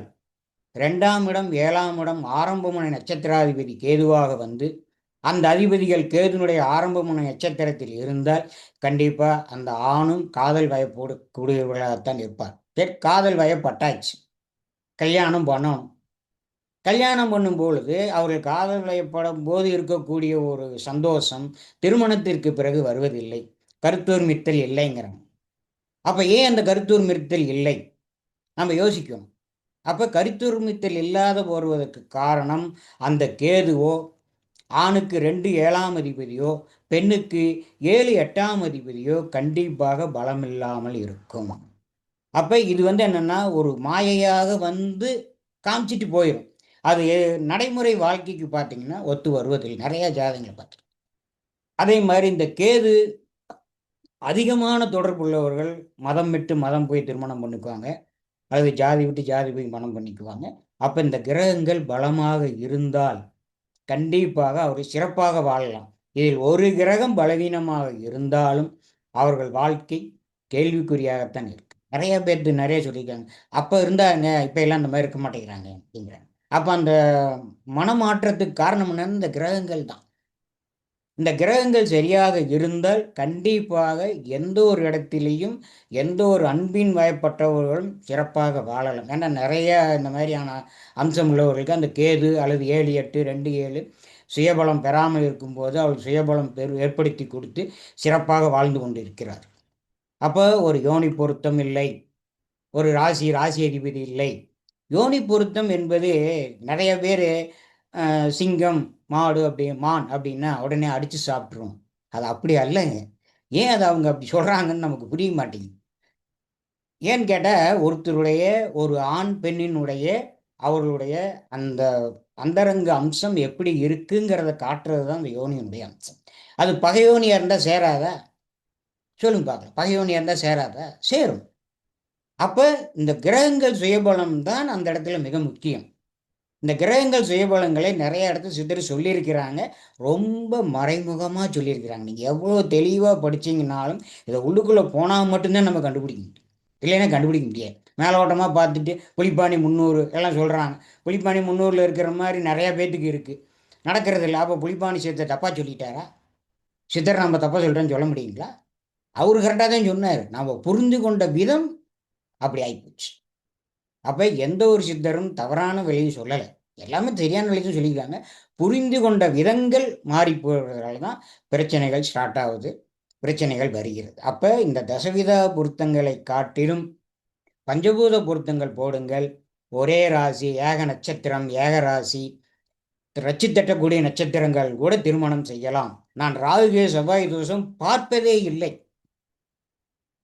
2ஆம் இடம் 7ஆம் இடம் ஆரம்பமுனை நட்சத்திராதிபதி கேதுவாக வந்து அந்த அதிபதிகள் கேதுனுடைய ஆரம்பமான நட்சத்திரத்தில் இருந்தால் கண்டிப்பாக அந்த ஆணும் காதல் வயப்போடு கூடியவர்களாகத்தான் இருப்பார். காதல் வயப்பட்டாச்சு, கல்யாணம் பண்ணணும். கல்யாணம் பண்ணும் பொழுது அவர்கள் காதல் வயப்படும் போது இருக்கக்கூடிய ஒரு சந்தோஷம் திருமணத்திற்கு பிறகு வருவதில்லை. கருத்தொருமித்தல் இல்லைங்கிறாங்க. அப்போ ஏன் அந்த கருத்தொருமித்தல் இல்லை நம்ம யோசிக்கணும். அப்போ கருத்தொருமித்தல் இல்லாத போடுவதற்கு காரணம் அந்த கேதுவோ ஆணுக்கு 2 7ஆம் அதிபதியோ பெண்ணுக்கு 7 8ஆம் அதிபதியோ கண்டிப்பாக பலம் இல்லாமல் இருக்கும். அப்போ இது என்னன்னா ஒரு மாயையாக காமிச்சிட்டு போயிடும். அது நடைமுறை வாழ்க்கைக்கு பார்த்தீங்கன்னா ஒத்து வருவதில்லை. நிறைய ஜாதகங்களை பார்த்து அதே மாதிரி இந்த கேது அதிகமான தொடர்புள்ளவர்கள் மதம் விட்டு மதம் போய் திருமணம் பண்ணிக்குவாங்க, அல்லது ஜாதி விட்டு ஜாதி போய் மனம் பண்ணிக்குவாங்க. அப்போ இந்த கிரகங்கள் பலமாக இருந்தால் கண்டிப்பாக அவர்கள் சிறப்பாக வாழலாம். இதில் ஒரு கிரகம் பலவீனமாக இருந்தாலும் அவர்கள் வாழ்க்கை கேள்விக்குறியாகத்தான் இருக்கு. நிறைய பேர்த்து நிறைய சொல்லியிருக்காங்க, அப்போ இருந்தாங்க இப்போ எல்லாம் இந்த மாதிரி இருக்க மாட்டேங்கிறாங்க அப்படிங்கிறாங்க. அப்போ அந்த மனமாற்றத்துக்கு காரணம் என்னன்னு இந்த கிரகங்கள் தான். இந்த கிரகங்கள் சரியாக இருந்தால் கண்டிப்பாக எந்த ஒரு இடத்திலையும் எந்த ஒரு அன்பின் வயப்பட்டவர்களும் சிறப்பாக வாழலாம். ஏன்னா நிறைய இந்த மாதிரியான அம்சம் உள்ளவர்களுக்கு அந்த கேது அல்லது 7 8 2 7 சுயபலம் பெறாமல் இருக்கும்போது அவர் சுயபலம் ஏற்படுத்தி கொடுத்து சிறப்பாக வாழ்ந்து கொண்டு இருக்கிறார். அப்போ ஒரு யோனி பொருத்தம் இல்லை, ஒரு ராசி அதிபதி இல்லை. யோனி பொருத்தம் என்பது நிறைய பேர் சிங்கம் மாடு மான் அப்படின்னா உடனே அடித்து சாப்பிட்ருவோம். அது அப்படி அல்லங்க. ஏன் அதை அவங்க அப்படி சொல்கிறாங்கன்னு நமக்கு புரிய மாட்டேங்குது. ஏன்னு கேட்டால் ஒருத்தருடைய ஒரு ஆண் பெண்ணினுடைய அவர்களுடைய அந்த அந்தரங்க அம்சம் எப்படி இருக்குங்கிறத காட்டுறது தான் அந்த யோனியினுடைய அம்சம். அது பகையோனியாக இருந்தால் சேராதா? சொல்லுங்க பார்க்கலாம். பகையோனியாக இருந்தால் சேராதா? சேரும். அப்போ இந்த கிரகங்கள் சுயபலம் தான் அந்த இடத்துல மிக முக்கியம். இந்த கிரகங்கள் சுயபலங்களை நிறைய இடத்துல சித்தர் சொல்லியிருக்கிறாங்க, ரொம்ப மறைமுகமாக சொல்லியிருக்கிறாங்க. நீங்கள் எவ்வளோ தெளிவாக படிச்சிங்கனாலும் இதை உள்ளுக்குள்ளே போனால் மட்டும்தான் நம்ம கண்டுபிடிக்க முடியும், இல்லைன்னா கண்டுபிடிக்க முடியாது. மேலோட்டமாக பார்த்துட்டு புலிப்பாணி 300 எல்லாம் சொல்கிறாங்க. புலிப்பாணி 300 இருக்கிற மாதிரி நிறையா பேத்துக்கு இருக்குது, நடக்கிறது இல்லை. அப்போ புலிப்பாணி சித்தர் தப்பாக சொல்லிட்டாரா? சித்தர் நம்ம தப்பாக சொல்கிறேன்னு சொல்ல முடியுங்களா? அவரு கரெக்டாக தான் சொன்னார், நம்ம புரிந்து கொண்ட விதம் அப்படி ஆகிப்போச்சு. அப்போ எந்த ஒரு சித்தரும் தவறான விலையும் சொல்லலை, எல்லாமே சரியான விலையும் சொல்லியிருக்காங்க. புரிந்து கொண்ட விதங்கள் மாறி போகிறதுனால தான் பிரச்சனைகள் ஸ்டார்ட் ஆகுது, பிரச்சனைகள் வருகிறது. அப்போ இந்த தசவித பொருத்தங்களை காட்டிலும் பஞ்சபூத பொருத்தங்கள் போடுங்கள். ஒரே ராசி, ஏக நட்சத்திரம், ஏக ராசி, ரச்சி தட்டக்கூடிய நட்சத்திரங்கள் கூட திருமணம் செய்யலாம். நான் ராகுகே செவ்வாய் தோஷம் பார்ப்பதே இல்லை.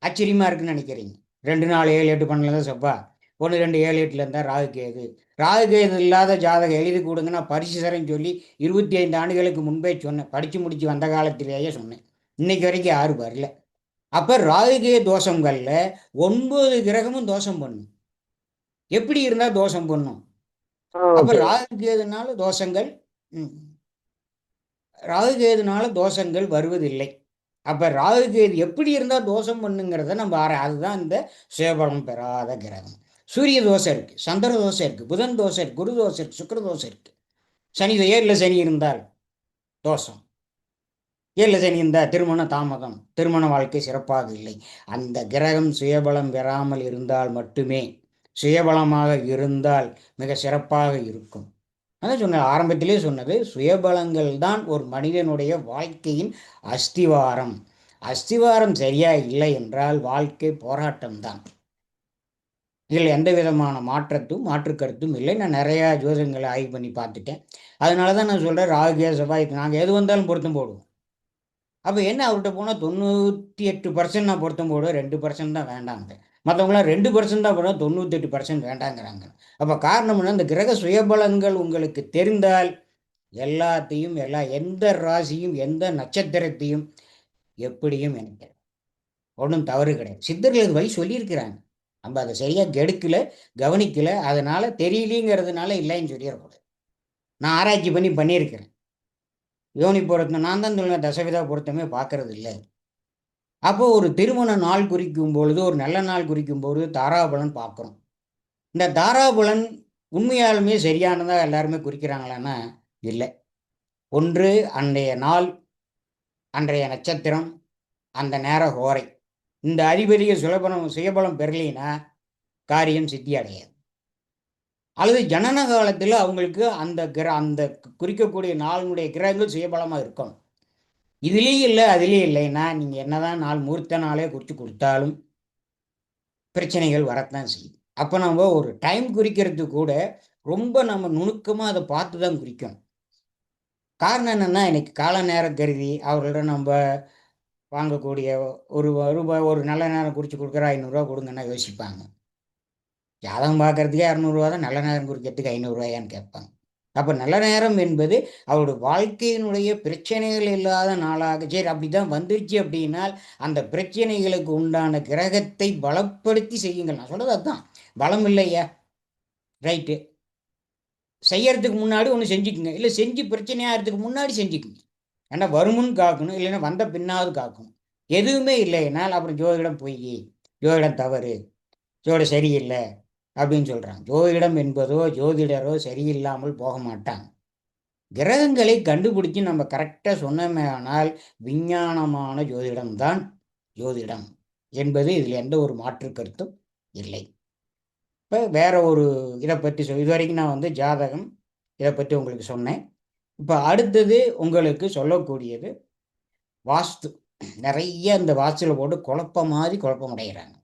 ஆச்சரியமா இருக்குன்னு நினைக்கிறீங்க? 2 4 7 8 12 தான் செவ்வாய், 1 2 7 8 இருந்தால் ராகுகேது. ராகுகேது இல்லாத ஜாதகம் எழுதி கொடுங்கன்னா பரிசு தரேன்னு சொல்லி 25 ஆண்டுகளுக்கு முன்பே சொன்னேன். படித்து முடிச்சு வந்த காலத்திலேயே சொன்னேன். இன்னைக்கு வரைக்கும் யாரும் வரல. அப்போ ராகுகே தோஷங்கள்ல 9 கிரகமும் தோஷம் பண்ணும். எப்படி இருந்தால் தோஷம் பண்ணும்? அப்போ ராகுகேதுனால தோஷங்கள் வருவதில்லை. அப்போ ராகுகேது எப்படி இருந்தால் தோஷம் பண்ணுங்கிறத நம்ம அதுதான் இந்த சுயபலம் பெறாத கிரகம். சூரிய தோஷம் இருக்குது, சந்திர தோஷம் இருக்குது, புதன் தோஷம் இருக்குது, குரு தோஷம் இருக்குது, சுக்கிர தோஷம் இருக்குது. சனி 7ல் சனி இருந்தால் தோஷம். 7ல் சனி இருந்தால் திருமண தாமதம், திருமண வாழ்க்கை சிறப்பாக இல்லை. அந்த கிரகம் சுயபலம் பெறாமல் இருந்தால் மட்டுமே, சுயபலமாக இருந்தால் மிக சிறப்பாக இருக்கும். அதான் சொன்ன ஆரம்பத்திலே சொன்னது, சுயபலங்கள் தான் ஒரு மனிதனுடைய வாழ்க்கையின் அஸ்திவாரம். அஸ்திவாரம் சரியா இல்லை என்றால் வாழ்க்கை போராட்டம்தான். இதில் எந்த விதமான மாற்று கருத்தும் இல்லை. நான் நிறையா ஜோதிடங்களை ஆய்வு பண்ணி பார்த்துட்டேன். அதனால தான் நான் சொல்கிறேன், ராகுகே செவ்வாய் நாங்கள் எது வந்தாலும் பொருத்தம் போடுவோம். அப்போ என்ன, அவர்கிட்ட போனால் 98% நான் பொருத்தம் போடுவேன், 2% தான் வேண்டாங்க. மற்றவங்களாம் 2% தான் போடுவோம், 98% வேண்டாங்கிறாங்க. அப்போ காரணம் என்ன? இந்த கிரக சுயபலங்கள் உங்களுக்கு தெரிந்தால் எல்லாத்தையும் எந்த ராசியும் எந்த நட்சத்திரத்தையும் எப்படியும் நினைக்கிறேன், ஒன்றும் தவறு கிடையாது. சித்தர்களுக்கு வழி சொல்லியிருக்கிறாங்க, நம்ம அதை சரியாக கெடுக்கல, கவனிக்கல, அதனால தெரியலிங்கிறதுனால இல்லைன்னு சொல்லிடக்கூடாது. நான் ஆராய்ச்சி பண்ணியிருக்கிறேன். யோனி பொருத்தம் நான் தான் சொல்லுவேன், தசவிதா பொருத்தமே பார்க்கறது இல்லை. அப்போ ஒரு திருமண நாள் குறிக்கும் பொழுது, ஒரு நல்ல நாள் குறிக்கும் பொழுது தாராபலன் பார்க்குறோம். இந்த தாராபலன் உண்மையாலுமே சரியானதாக எல்லாருமே குறிக்கிறாங்களான்னா இல்லை. ஒன்று அன்றைய நாள், அன்றைய நட்சத்திரம், அந்த நேர ஹோரை. இந்த அதிபதிய சுயபலம் பெறலினா காரியம் சித்தி அடையாது. அல்லது ஜனன காலத்தில் அவங்களுக்கு அந்த குறிக்கக்கூடிய நாளினுடைய கிரகங்கள் சுயபலமாக இருக்கணும். இதுலேயும் இல்லை அதுலேயும் இல்லைன்னா நீங்கள் என்னதான் நாள் முகூர்த்த நாளே குறித்து கொடுத்தாலும் பிரச்சனைகள் வரத்தான் செய்யும். அப்போ நம்ம ஒரு டைம் குறிக்கிறது கூட ரொம்ப நம்ம நுணுக்கமாக அதை பார்த்து தான் குறிக்கணும். காரணம் என்னென்னா, இன்னைக்கு கால நேரம் கருதி அவர்களிடம் நம்ம வாங்கக்கூடிய ஒரு நல்ல நேரம் குறித்து கொடுக்குற 500 கொடுங்கன்னா யோசிப்பாங்க. ஜாதகம் பார்க்கறதுக்கே 200 தான், நல்ல நேரம் குறிக்கிறதுக்கு 500 கேட்பாங்க. அப்போ நல்ல நேரம் என்பது அவருடைய வாழ்க்கையினுடைய பிரச்சனைகள் இல்லாத நாளாக, சரி அப்படிதான் வந்துருச்சு அப்படின்னால் அந்த பிரச்சனைகளுக்கு உண்டான கிரகத்தை பலப்படுத்தி செய்யுங்கள். நான் சொல்றது அதுதான். பலம் இல்லையா, ரைட்டு, செய்யறதுக்கு முன்னாடி ஒன்று செஞ்சுக்குங்க, இல்லை செஞ்சு பிரச்சனையாகிறதுக்கு முன்னாடி செஞ்சுக்குங்க. ஏன்னா வருமுன் காக்கணும், இல்லைன்னா வந்த பின்னாவது காக்கணும். எதுவுமே இல்லைனால் அப்புறம் ஜோதிடம் பொய், ஜோதிடம் தவறு, ஜோதிடம் சரியில்லை அப்படின்னு சொல்கிறாங்க. ஜோதிடம் என்பதோ ஜோதிடரோ சரியில்லாமல் போக மாட்டாங்க. கிரகங்களை கண்டுபிடிச்சி நம்ம கரெக்டாக சொன்னோமே ஆனால் விஞ்ஞானமான ஜோதிடம்தான் ஜோதிடம் என்பது இதில் எந்த ஒரு மாற்று கருத்தும் இல்லை. இப்போ வேற ஒரு இதை பற்றி இது வரைக்கும் நான் ஜாதகம் இதை பற்றி உங்களுக்கு சொன்னேன். இப்போ அடுத்தது உங்களுக்கு சொல்லக்கூடியது வாஸ்து. நிறைய இந்த வாஸ்துவில் போட்டு குழப்பம் அடைகிறாங்க.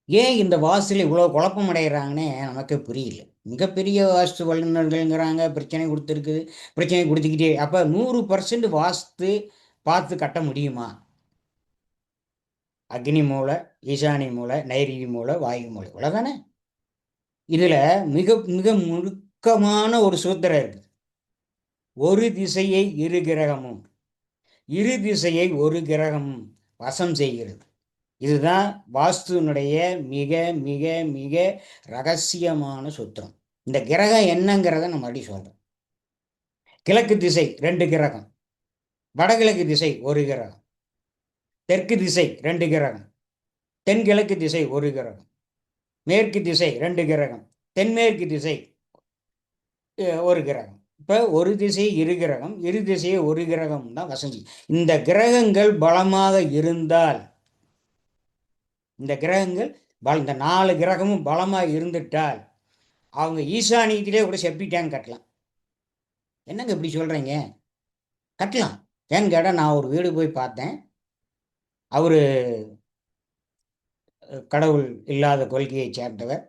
ஏன் இந்த வாஸ்துல இவ்வளோ குழப்பம் அடைகிறாங்கன்னே நமக்கு புரியல. மிகப்பெரிய வாஸ்து வல்லுநர்கள்ங்கிறாங்க, பிரச்சனை கொடுத்துருக்குது, பிரச்சனை கொடுத்துக்கிட்டே. அப்போ 100% வாஸ்து பார்த்து கட்ட முடியுமா? அக்னி மூலை, ஈசானி மூலை, நைருதி மூலை, வாயு மூலை, இவ்வளோதானே. இதில் மிக மிக முழுக்கமான ஒரு சூத்திரம் இருக்குது. ஒரு திசையை இரு கிரகமும், இரு திசையை ஒரு கிரகமும் வசம் செய்கிறது. இதுதான் வாஸ்துனுடைய மிக மிக மிக ரகசியமான சூத்திரம். இந்த கிரகம் என்னங்கிறத நம்ம மறுபடியும் சொல்றோம். கிழக்கு திசை 2 கிரகம், வடகிழக்கு திசை 1 கிரகம், தெற்கு திசை 2 கிரகம், தென்கிழக்கு திசை 1 கிரகம், மேற்கு திசை 2 கிரகம், தென்மேற்கு திசை 1 கிரகம். இப்போ ஒரு திசை இரு கிரகம், இரு திசையை ஒரு கிரகம் தான் வசந்தி. இந்த கிரகங்கள் பலமாக இருந்தால், இந்த கிரகங்கள் இந்த 4 கிரகமும் பலமாக இருந்துட்டால் அவங்க ஈசானியத்திலே கூட செப்டிக் டேங்க் கட்டலாம். என்னங்க இப்படி சொல்கிறீங்க? கட்டலாம். ஏன்னு கேட்டால், நான் ஒரு வீடு போய் பார்த்தேன். அவர் கடவுள் இல்லாத கொள்கையை சேர்ந்தவர்.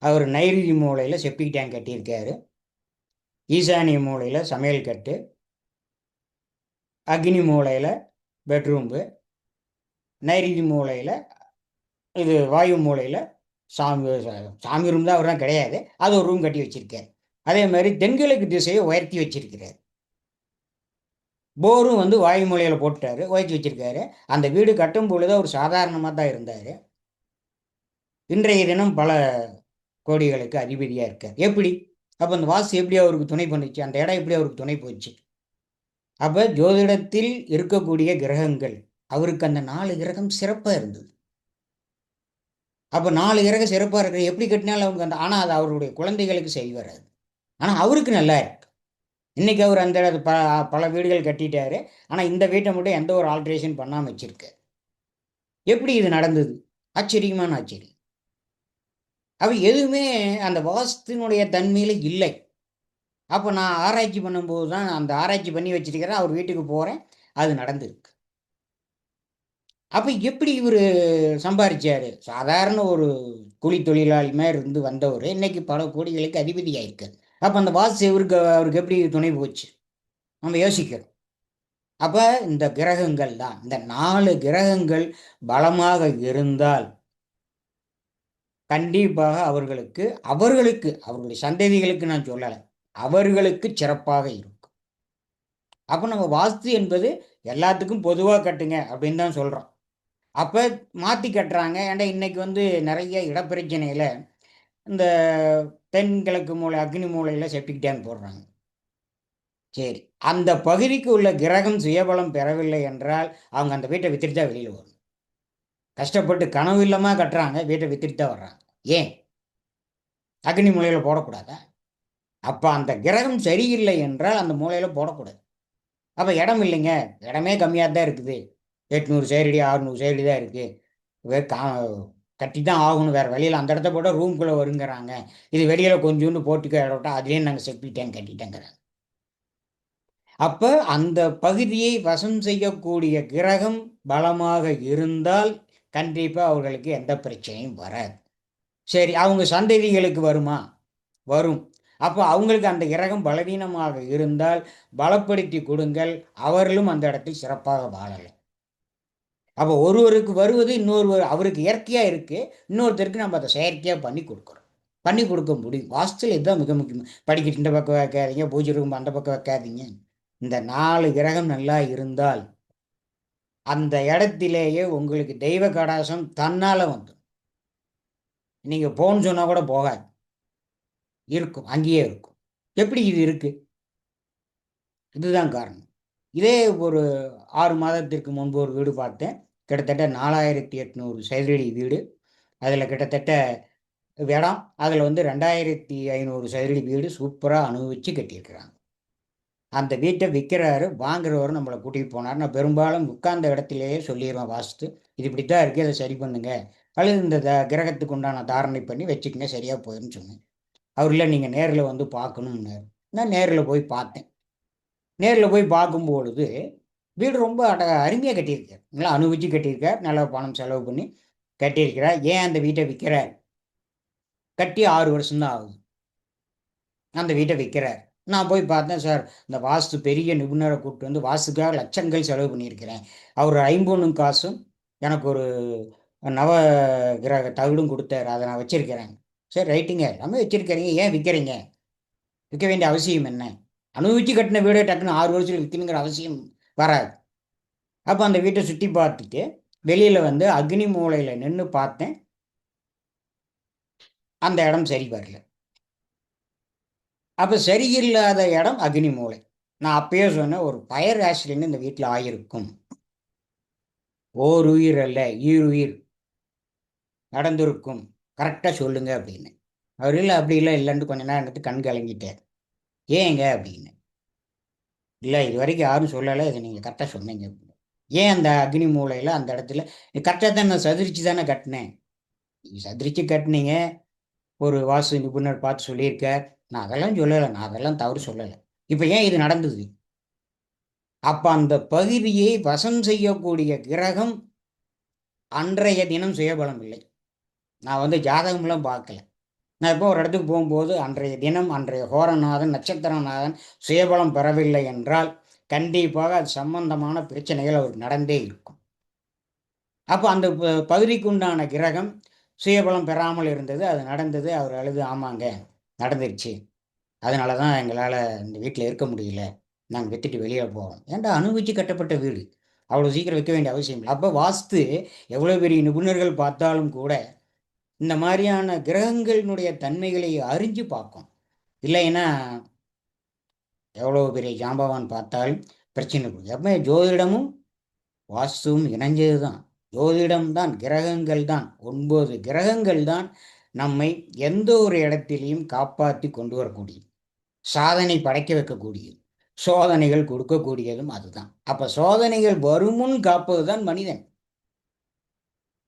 அவர் நைருதி மூலையில் செப்டிக் டேங்க் கட்டியிருக்காரு, ஈசானிய மூலையில் சமையல் கட்டு, அக்னி மூலையில் பெட்ரூம்பு, நைருதி மூலையில் இது வாயு மூலையில் சாமி ரூம் தான், அவர் தான் கிடையாது, அது ஒரு ரூம் கட்டி வச்சிருக்காரு. அதே மாதிரி தென்கிழக்கு திசையை உயர்த்தி வச்சிருக்கிறார். போரும் வாயு மூலையில் போட்டுட்டாரு, உயர்த்தி வச்சிருக்காரு. அந்த வீடு கட்டும் பொழுது அவர் சாதாரணமாக தான் இருந்தார். இன்றைய தினம் பல கோடிகளுக்கு அதிபதியாக இருக்கார். எப்படி? அப்போ அந்த வாஸ்து எப்படி அவருக்கு துணை பண்ணுச்சு? அந்த இடம் எப்படி அவருக்கு துணை போச்சு? அப்போ ஜோதிடத்தில் இருக்கக்கூடிய கிரகங்கள், அவருக்கு அந்த 4 கிரகம் சிறப்பாக இருந்தது. அப்போ 4 கிரகம் சிறப்பாக இருக்கிற எப்படி கட்டினாலும் அவருக்கு ஆனால் அது அவருடைய குழந்தைகளுக்கு சரி வராது. ஆனால் அவருக்கு நல்லா இருக்கு. இன்னைக்கு அவர் அந்த பல வீடுகள் கட்டிட்டாரு, ஆனால் இந்த வீட்டை மட்டும் எந்த ஒரு ஆல்ட்ரேஷன் பண்ணாமல் வச்சிருக்க. எப்படி இது நடந்தது? ஆச்சரியமான ஆச்சரியம். அப்போ எதுவுமே அந்த வாஸ்துனுடைய தன்மையில் இல்லை. அப்போ நான் ஆராய்ச்சி பண்ணும்போது தான் அந்த ஆராய்ச்சி பண்ணி வச்சிருக்கிறேன். அவர் வீட்டுக்கு போகிறேன், அது நடந்திருக்கு. அப்போ எப்படி இவர் சம்பாதிச்சாரு? சாதாரண ஒரு கூலி தொழிலாளி மாதிரி இருந்து வந்தவர் இன்னைக்கு பல கோடிகளுக்கு அதிபதி ஆயிருக்கு. அப்போ அந்த வாஸ்து அவருக்கு எப்படி துணை போச்சு? நம்ம யோசிக்கிறோம். அப்போ இந்த கிரகங்கள் தான், இந்த 4 கிரகங்கள் பலமாக இருந்தால் கண்டிப்பாக அவர்களுடைய சந்ததிகளுக்கு நான் சொல்லலை, அவர்களுக்கு சிறப்பாக இருக்கும். அப்போ நம்ம வாஸ்து என்பது எல்லாத்துக்கும் பொதுவாக கட்டுங்க அப்படின்னு தான் சொல்கிறோம். அப்போ மாற்றி கட்டுறாங்க. ஏன்னா இன்னைக்கு நிறைய இடப்பிரச்சனையில் இந்த தென்கிழக்கு மூலை அக்னி மூலையில் செப்டிக் டேங்க் போடுறாங்க. சரி, அந்த பகுதிக்கு உள்ள கிரகம் சுயபலம் பெறவில்லை என்றால் அவங்க அந்த வீட்டை வித்துட்டு தான் வெளியில் வரும். கஷ்டப்பட்டு கனவு இல்லாமல் கட்டுறாங்க, வீட்டை வித்துட்டு தான் வர்றாங்க. ஏன்? அக்னி மூலையில் போடக்கூடாதா? அப்போ அந்த கிரகம் சரியில்லை என்றால் அந்த மூலையில் போடக்கூடாது. அப்போ இடம் இல்லைங்க, இடமே கம்மியாக தான் இருக்குது, 800 சதுரடி 600 சதுரடி தான் இருக்குது, கட்டி தான் ஆகணும், வேறு வழியில் அந்த இடத்த போட்டால் ரூம்குள்ளே வருங்கிறாங்க, இது வெளியில் கொஞ்சோண்டு போட்டுக்க இடம் விட்டா அதுலேயும் நாங்கள் செப்டி டேங்க் கட்டிட்டேங்கிறாங்க. அப்போ அந்த பகுதியை வசம் செய்யக்கூடிய கிரகம் பலமாக இருந்தால் கண்டிப்பாக அவர்களுக்கு எந்த பிரச்சனையும் வராது. சரி, அவங்க சந்ததிகளுக்கு வருமா? வரும். அப்போ அவங்களுக்கு அந்த கிரகம் பலவீனமாக இருந்தால் பலப்படுத்தி கொடுங்கள், அவர்களும் அந்த இடத்தில் சிறப்பாக வாழலாம். அப்போ ஒருவருக்கு வருவது இன்னொருவர் அவருக்கு இயற்கையாக இருக்குது, இன்னொருத்தருக்கு நம்ம அதை செயற்கையாக பண்ணி கொடுக்க முடியும். வாஸ்துல இதுதான் மிக முக்கியம். படிக்கிட்டு இந்த பக்கம் வைக்காதீங்க, பூஜை ரூம் அந்த பக்கம் வைக்காதீங்க. இந்த 4 கிரகம் நல்லா இருந்தால் அந்த இடத்திலேயே உங்களுக்கு தெய்வ கடாசம் தன்னால் வந்துடும். நீங்கள் போன்னு சொன்னால் கூட போகாது, இருக்கும், அங்கேயே இருக்கும். எப்படி இது இருக்குது? இதுதான் காரணம். இதே ஒரு 6 மாதத்திற்கு முன்பு ஒரு வீடு பார்த்தேன், கிட்டத்தட்ட 4800 சதுரடி வீடு. அதில் கிட்டத்தட்ட இடம், அதில் 2500 சதுரடி வீடு சூப்பராக அனுபவித்து கட்டியிருக்கிறாங்க. அந்த வீட்டை விற்கிறாரு, வாங்குறவர் நம்மளை கூட்டிகிட்டு போனார். நான் பெரும்பாலும் உட்கார்ந்த இடத்திலேயே சொல்லிடுவேன், வாஸ்து இது இப்படி தான் இருக்குது, அதை சரி பண்ணுங்க, அல்லது இந்த கிரகத்துக்கு உண்டான தாரணை பண்ணி வச்சுக்கங்க, சரியாக போயிடும்னு சொன்னேன். அவர் இல்லை, நீங்கள் நேரில் வந்து பார்க்கணும்னாரு. நான் நேரில் போய் பார்த்தேன். நேரில் போய் பார்க்கும்பொழுது வீடு ரொம்ப அருமையாக கட்டியிருக்கார், நல்லா அனுபவிச்சு கட்டியிருக்கார், நல்லா பணம் செலவு பண்ணி கட்டியிருக்கிறார். ஏன் அந்த வீட்டை விற்கிறார்? கட்டி 6 வருஷம்தான் ஆகுது, அந்த வீட்டை விற்கிறார். நான் போய் பார்த்தேன், சார் இந்த வாஸ்து பெரிய நிபுணரை கூப்பிட்டு வந்து வாஸ்துக்காக லட்சங்கள் செலவு பண்ணியிருக்கிறேன், அவர் 50 காசும் எனக்கு ஒரு நவ கிரக தகுடும் கொடுத்தாரு, அதை நான் வச்சிருக்கிறேன். சரி ரைட்டுங்க, எல்லாமே வச்சிருக்கிறீங்க, ஏன் விற்கிறீங்க? விற்க வேண்டிய அவசியம் என்ன? அனுபவிச்சு கட்டின வீடை டக்குன்னு 6 வருஷத்தில் விற்கணுங்கிற அவசியம் வராது. அப்போ அந்த வீட்டை சுற்றி பார்த்துட்டு வெளியில் வந்து அக்னி மூலையில் நின்று பார்த்தேன், அந்த இடம் சரி வரல. அப்போ சரியில்லாத இடம் அக்னி மூலை. நான் அப்பயே சொன்னேன், ஒரு ஃபயர் ஆக்சிடென்ட் இந்த வீட்டில் ஆகியிருக்கும், ஓர் உயிர் அல்ல ஈருயிர் நடந்திருக்கும், கரெக்டாக சொல்லுங்க அப்படின்னு. அவர் இல்லை அப்படி இல்லை இல்லைன்னு கொஞ்ச நேரம் எடுத்து கண் கலங்கிட்டார். ஏங்க அப்படின்னு. இல்லை இது வரைக்கும் யாரும் சொல்லலை, இதை நீங்கள் கரெக்டாக சொன்னீங்க. ஏன் அந்த அக்னி மூலையில் அந்த இடத்துல கரெக்டாக தான் நான் சதுரிச்சு தானே கட்டினேன். சதுரிச்சு கட்டினீங்க, ஒரு வாஸ்து நிபுணர் பார்த்து சொல்லியிருக்கார், நான் அதெல்லாம் சொல்லலை, நான் அதெல்லாம் தவறு சொல்லலை. இப்போ ஏன் இது நடந்தது? அப்போ அந்த பகுதியை வசம் செய்யக்கூடிய கிரகம் அன்றைய தினம் சுயபலம் இல்லை. நான் வந்து ஜாதகம்லாம் பார்க்கல. நான் இப்போ ஒரு இடத்துக்கு போகும்போது அன்றைய தினம் அன்றைய ஹோரநாதன் நட்சத்திரநாதன் சுயபலம் பெறவில்லை என்றால் கண்டிப்பாக அது சம்பந்தமான பிரச்சனைகள் அவருக்கு நடந்தே இருக்கும். அப்போ அந்த பகுதிக்கு உண்டான கிரகம் சுயபலம் பெறாமல் இருந்தது, அது நடந்தது. அவர் அழுது, ஆமாங்க நடந்துருச்சு, அதனால தான் எங்களால் இந்த வீட்டில் இருக்க முடியல, நாங்கள் விற்றுட்டு வெளியே போகிறோம். ஏன்டா அனுபவிச்சு கட்டப்பட்ட வீடு, அவ்வளோ சீக்கிரம் வைக்க வேண்டிய அவசியம் இல்லை. அப்போ வாஸ்து எவ்வளோ பெரிய நிபுணர்கள் பார்த்தாலும் கூட இந்த மாதிரியான கிரகங்களினுடைய தன்மைகளை அறிஞ்சு பார்க்கும். இல்லைன்னா எவ்வளோ பெரிய ஜாம்பவான் பார்த்தாலும் பிரச்சனை கொடுக்குது. அப்போ ஜோதிடமும் வாஸ்துவும் இணைஞ்சது தான். ஜோதிடம்தான், கிரகங்கள் தான், 9 கிரகங்கள் தான் நம்மை எந்த ஒரு இடத்திலையும் காப்பாற்றி கொண்டு வரக்கூடியது, சாதனை படைக்க வைக்கக்கூடியது, சோதனைகள் கொடுக்கக்கூடியதும் அதுதான். அப்போ சோதனைகள் வருமுன் காப்பது தான் மனிதன்.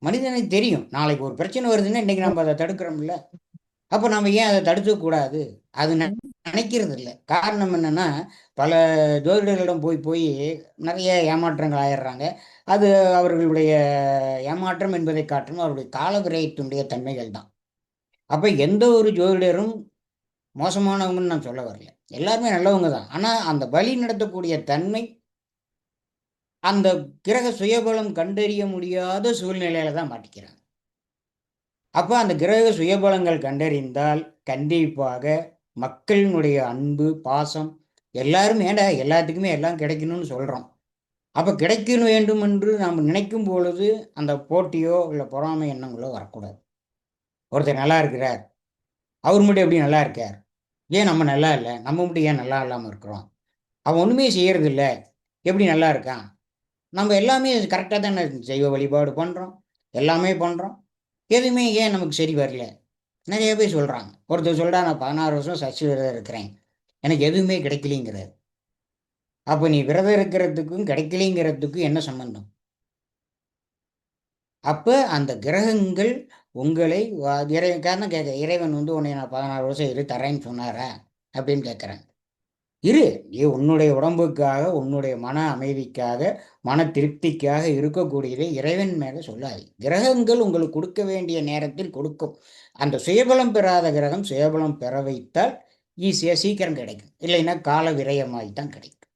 மனிதனுக்கு தெரியும் நாளைக்கு ஒரு பிரச்சனை வருதுன்னா இன்னைக்கு நம்ம அதை தடுக்கிறோம்ல, அப்போ நம்ம ஏன் அதை தடுக்கக்கூடாது? அது நினைக்கிறது இல்லை. காரணம் என்னன்னா, பல ஜோதிடர்களிடம் போய் போய் நிறைய ஏமாற்றங்கள் ஆயிடுறாங்க. அது அவர்களுடைய ஏமாற்றம் என்பதை காட்டும் அவருடைய கால விரயத்தினுடைய தன்மைகள் தான். அப்போ எந்த ஒரு ஜோதிடரும் மோசமானவங்கன்னு நான் சொல்ல வரல, எல்லாருமே நல்லவங்க தான். ஆனால் அந்த வழி நடத்தக்கூடிய தன்மை அந்த கிரக சுயபலம் கண்டறிய முடியாத சூழ்நிலையில தான் மாட்டிக்கிறாங்க. அப்போ அந்த கிரக சுயபலங்கள் கண்டறிந்தால் கண்டிப்பாக மக்களினுடைய அன்பு பாசம் எல்லாரும், ஏண்டா எல்லாத்துக்குமே எல்லாம் கிடைக்கணும்னு சொல்கிறோம். அப்போ கிடைக்க வேண்டும் என்று நாம் நினைக்கும் பொழுது அந்த போட்டியோ இல்லை பொறாமை எண்ணங்களோ வரக்கூடாது. ஒருத்தர் நல்லா இருக்கிறார், அவர் மட்டும் எப்படி நல்லா இருக்கார், ஏன் நம்ம நல்லா இல்லை, நம்ம மட்டும் ஏன் நல்லா இல்லாமல் இருக்கிறோம், அவன் ஒன்றுமே செய்யறது இல்லை, எப்படி நல்லா இருக்கான், நம்ம எல்லாமே கரெக்டாக தானே செய்வ வழிபாடு பண்ணுறோம், எல்லாமே பண்ணுறோம், எதுவுமே ஏன் நமக்கு சரி வரல, நிறைய பேர் சொல்றாங்க. ஒருத்தர் சொல்றா, நான் 16 வருஷம் சஷ்டி விரதம் இருக்கிறேன், எனக்கு எதுவுமே கிடைக்கலிங்கிறார். அப்ப நீ விரதம் இருக்கிறதுக்கும் கிடைக்கலிங்கிறதுக்கும் என்ன சம்பந்தம்? அப்ப அந்த கிரகங்கள் உங்களை காரணம் கேட்க, இறைவன் வந்து உன்னை நான் 16 வருஷம் இரு தரேன்னு சொன்னாரா அப்படின்னு கேட்கிறேன். இரு, நீ உன்னுடைய உடம்புக்காக, உன்னுடைய மன அமைதிக்காக, மன திருப்திக்காக இருக்கக்கூடியதை இறைவன் மேல சொல்லாது. கிரகங்கள் உங்களுக்கு கொடுக்க வேண்டிய நேரத்தில் கொடுக்கும். அந்த சுயபலம் பெறாத கிரகம் சுயபலம் பெற வைத்தால் ஈஸியா சீக்கிரம் கிடைக்கும், இல்லைன்னா கால விரயமாய்த்தான் கிடைக்கும்.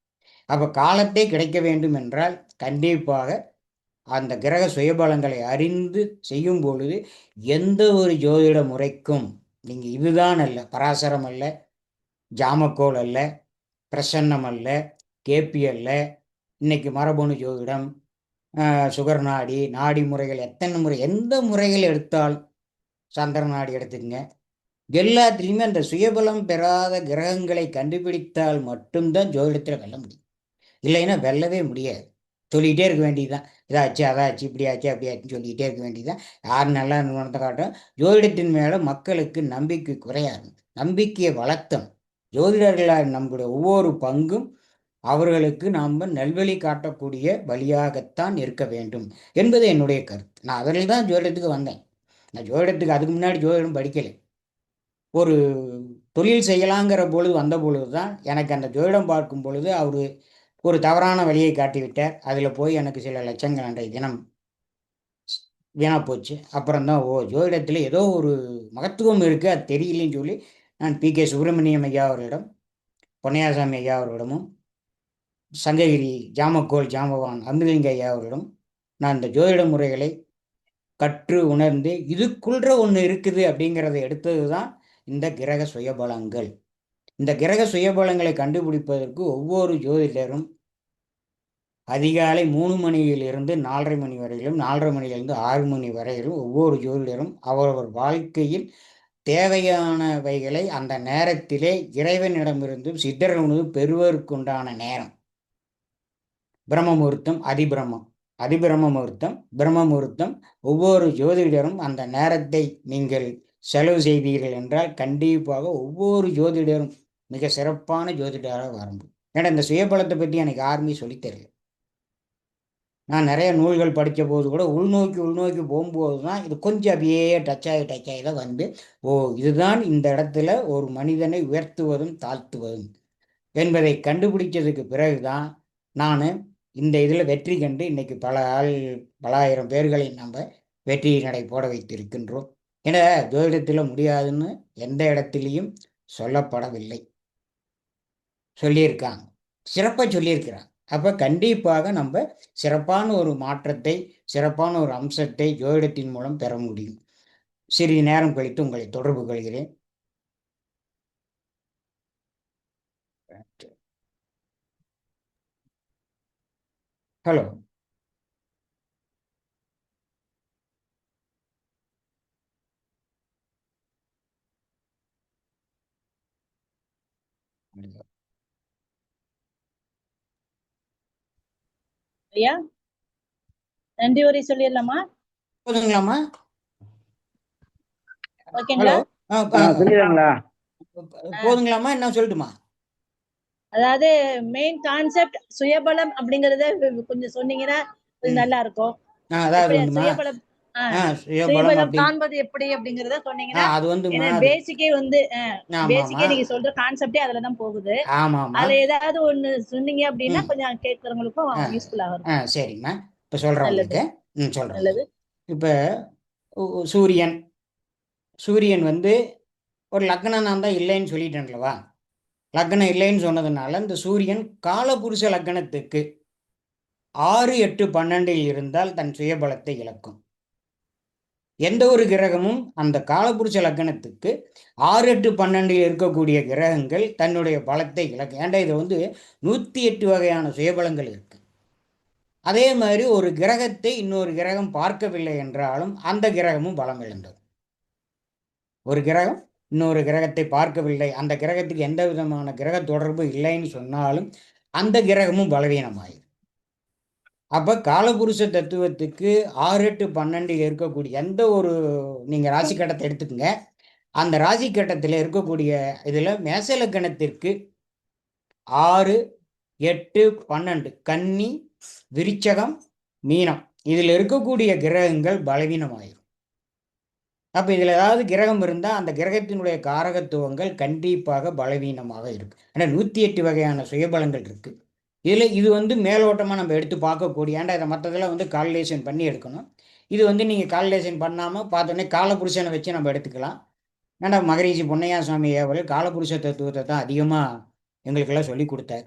அப்ப காலத்தை கிடைக்க வேண்டும் என்றால் கண்டிப்பாக அந்த கிரக சுயபலங்களை அறிந்து செய்யும் பொழுது எந்த ஒரு ஜோதிட முறைக்கும் நீங்க இதுதான் அல்ல, பராசரம் அல்ல, ஜாமக்கோல் அல்ல, பிரசன்னம் அல்ல, கேபி அல்ல, இன்னைக்கு மரபணு ஜோதிடம், சுகர் நாடி, நாடி முறைகள், எத்தனை முறை, எந்த முறைகள் எடுத்தால், சந்திர நாடி எடுத்துக்கங்க, எல்லாத்துலேயுமே அந்த சுயபலம் பெறாத கிரகங்களை கண்டுபிடித்தால் மட்டும்தான் ஜோதிடத்தில் வெல்ல முடியும். இல்லைன்னா வெல்லவே முடியாது. சொல்லிக்கிட்டே இருக்க வேண்டியதுதான், இதாச்சு அதாச்சு இப்படி ஆச்சு அப்படி ஆச்சுன்னு சொல்லிக்கிட்டே இருக்க வேண்டியதுதான். யார் நல்லா நடத்த காட்டும். ஜோதிடத்தின் மேலே மக்களுக்கு நம்பிக்கை குறையாது. நம்பிக்கையை வளர்த்தம். ஜோதிடர்களால் நம்முடைய ஒவ்வொரு பங்கும் அவர்களுக்கு நாம் நல்வழி காட்டக்கூடிய வழியாகத்தான் இருக்க வேண்டும் என்பது என்னுடைய கருத்து. நான் அதில் தான் ஜோதிடத்துக்கு வந்தேன். நான் ஜோதிடத்துக்கு அதுக்கு முன்னாடி ஜோதிடம் படிக்கலை. ஒரு தொழில் செய்யலாங்கிற பொழுது வந்த பொழுது தான் எனக்கு அந்த ஜோதிடம் பார்க்கும் பொழுது அவர் ஒரு தவறான வழியை காட்டிவிட்டார். அதில் போய் எனக்கு சில லட்சங்கள் அன்றைய தினம் வீணா போச்சு. அப்புறம்தான் ஜோதிடத்தில் ஏதோ ஒரு மகத்துவம் இருக்குது, அது தெரியலன்னு சொல்லி நான் பி.கே. சுப்பிரமணியம் ஐயா அவர்களிடம், பொன்னையாசாமி ஐயா அவர்களிடமும், சங்ககிரி ஜாமக்கோல் ஜாமவான் அமிர்தலிங்க ஐயா அவர்களிடம் நான் இந்த ஜோதிட முறைகளை கற்று உணர்ந்து இதுக்குள்ள ஒன்று இருக்குது அப்படிங்கிறத எடுத்தது தான் இந்த கிரக சுயபலங்கள். இந்த கிரக சுயபலங்களை கண்டுபிடிப்பதற்கு ஒவ்வொரு ஜோதிடரும் அதிகாலை 3 மணியிலிருந்து 4:30 மணி வரையிலும், 4:30 மணியிலிருந்து 6 மணி வரையிலும் ஒவ்வொரு ஜோதிடரும் அவரவர் வாழ்க்கையில் தேவையானவைகளை அந்த நேரத்திலே இறைவனிடமிருந்தும் சித்தர்களும் பெறுவதற்குண்டான நேரம். பிரம்ம முகூர்த்தம், அதிபிரம்ம முகூர்த்தம், பிரம்ம முகூர்த்தம். ஒவ்வொரு ஜோதிடரும் அந்த நேரத்தை நீங்கள் செலவு செய்தீர்கள் என்றால் கண்டிப்பாக ஒவ்வொரு ஜோதிடரும் மிக சிறப்பான ஜோதிடராக வர முடியும். ஏன்னா இந்த சுயபலத்தை பற்றி எனக்கு யாருமே சொல்லித்தரல. நான் நிறைய நூல்கள் படித்த போது கூட உள்நோக்கி போகும்போது தான் இது கொஞ்சம் அப்படியே டச் ஆகி தான் வந்து இதுதான் இந்த இடத்துல ஒரு மனிதனை உயர்த்துவதும் தாழ்த்துவதும் என்பதை கண்டுபிடிச்சதுக்கு பிறகுதான் நான் இந்த இதில் வெற்றி கண்டு இன்னைக்கு பல ஆயிரம் பேர்களை நம்ம வெற்றி நடை போட வைத்திருக்கின்றோம். ஏன்னா ஜோதிடத்தில் முடியாதுன்னு எந்த இடத்துலையும் சொல்லப்படவில்லை, சொல்லியிருக்காங்க, சிறப்பாக சொல்லியிருக்கிறாங்க. அப்போ கண்டிப்பாக நம்ம சிறப்பான ஒரு மாற்றத்தை, சிறப்பான ஒரு அம்சத்தை ஜோதிடத்தின் மூலம் பெற முடியும். சிறிது நேரம் கழித்து உங்களை தொடர்பு கொள்கிறேன். ஹலோ. ஐயா நன்றி உரை சொல்லிடலாமா? போதுங்களாமா? ஓகேங்களா? சொல்லிடுங்களா? போதுங்களாமா? என்ன சொல்லட்டுமா? அதாவது மெயின் கான்செப்ட் சுயபலம் அப்படிங்கறத கொஞ்சம் சொன்னீங்கன்னா நல்லா இருக்கும். சுயபலம் காண்பது எப்படி அப்படிங்கறத சொன்னீங்கன்னா அது வந்து பேசிக்கே வந்து பேசிக்கே நீங்க சொல்ற கான்செப்டே அதுலதான் போகுது. அதுல ஏதாவது ஒண்ணு சொன்னீங்க அப்படின்னா கொஞ்சம் கேட்கறவங்களுக்கும் யூஸ்ஃபுல்லா இருக்கும். சரிம்மா, இப்ப சொல்றேன். இப்ப சூரியன் வந்து ஒரு லக்னம் நான் தான் இல்லைன்னு சொல்லிட்டேன்லவா. லக்னம் இல்லைன்னு சொன்னதுனால இந்த சூரியன் காலபுருஷ லக்னத்துக்கு 6, 8, 12 இருந்தால் தன் சுயபலத்தை இழக்கும். எந்த ஒரு கிரகமும் அந்த காலபுருஷ லக்னத்துக்கு 6, 8, 12 இருக்கக்கூடிய கிரகங்கள் தன்னுடைய பலத்தை இழக்கும். ஏன்டா இது வந்து 108 வகையான சுயபலங்கள் இருக்கு. அதே மாதிரி ஒரு கிரகத்தை இன்னொரு கிரகம் பார்க்கவில்லை என்றாலும் அந்த கிரகமும் பலம் இழந்தது. ஒரு கிரகம் இன்னொரு கிரகத்தை பார்க்கவில்லை, அந்த கிரகத்துக்கு எந்த விதமான கிரக தொடர்பு இல்லைன்னு சொன்னாலும் அந்த கிரகமும் பலவீனமாயிடும். அப்ப காலபுருஷ தத்துவத்துக்கு 6, 8, 12 இருக்கக்கூடிய எந்த ஒரு, நீங்க ராசி கட்டத்தை எடுத்துக்கங்க, அந்த ராசி கட்டத்தில் இருக்கக்கூடிய இதில் மேச லக்னத்திற்கு 6, 8, 12 கன்னி, விருச்சகம், மீனம் இதில் இருக்கக்கூடிய கிரகங்கள் பலவீனமாயிரும். அப்போ இதில் ஏதாவது கிரகம் இருந்தால் அந்த கிரகத்தினுடைய காரகத்துவங்கள் கண்டிப்பாக பலவீனமாக இருக்கு. ஏன்னா 108 வகையான சுயபலங்கள் இருக்கு. இது வந்து மேலோட்டமாக நம்ம எடுத்து பார்க்கக்கூடிய, ஏன்டா இதை மற்றதெல்லாம் வந்து கால்குலேஷன் பண்ணி எடுக்கணும். இது வந்து நீங்கள் கால்குலேஷன் பண்ணாமல் பார்த்தோன்னே காலபுருஷனை வச்சு நம்ம எடுத்துக்கலாம். ஏன்டா மகரிஷி பொன்னையா சுவாமி அவர்கள் காலபுருஷ தத்துவத்தை தான் அதிகமாக எங்களுக்கெல்லாம் சொல்லி கொடுத்தார்.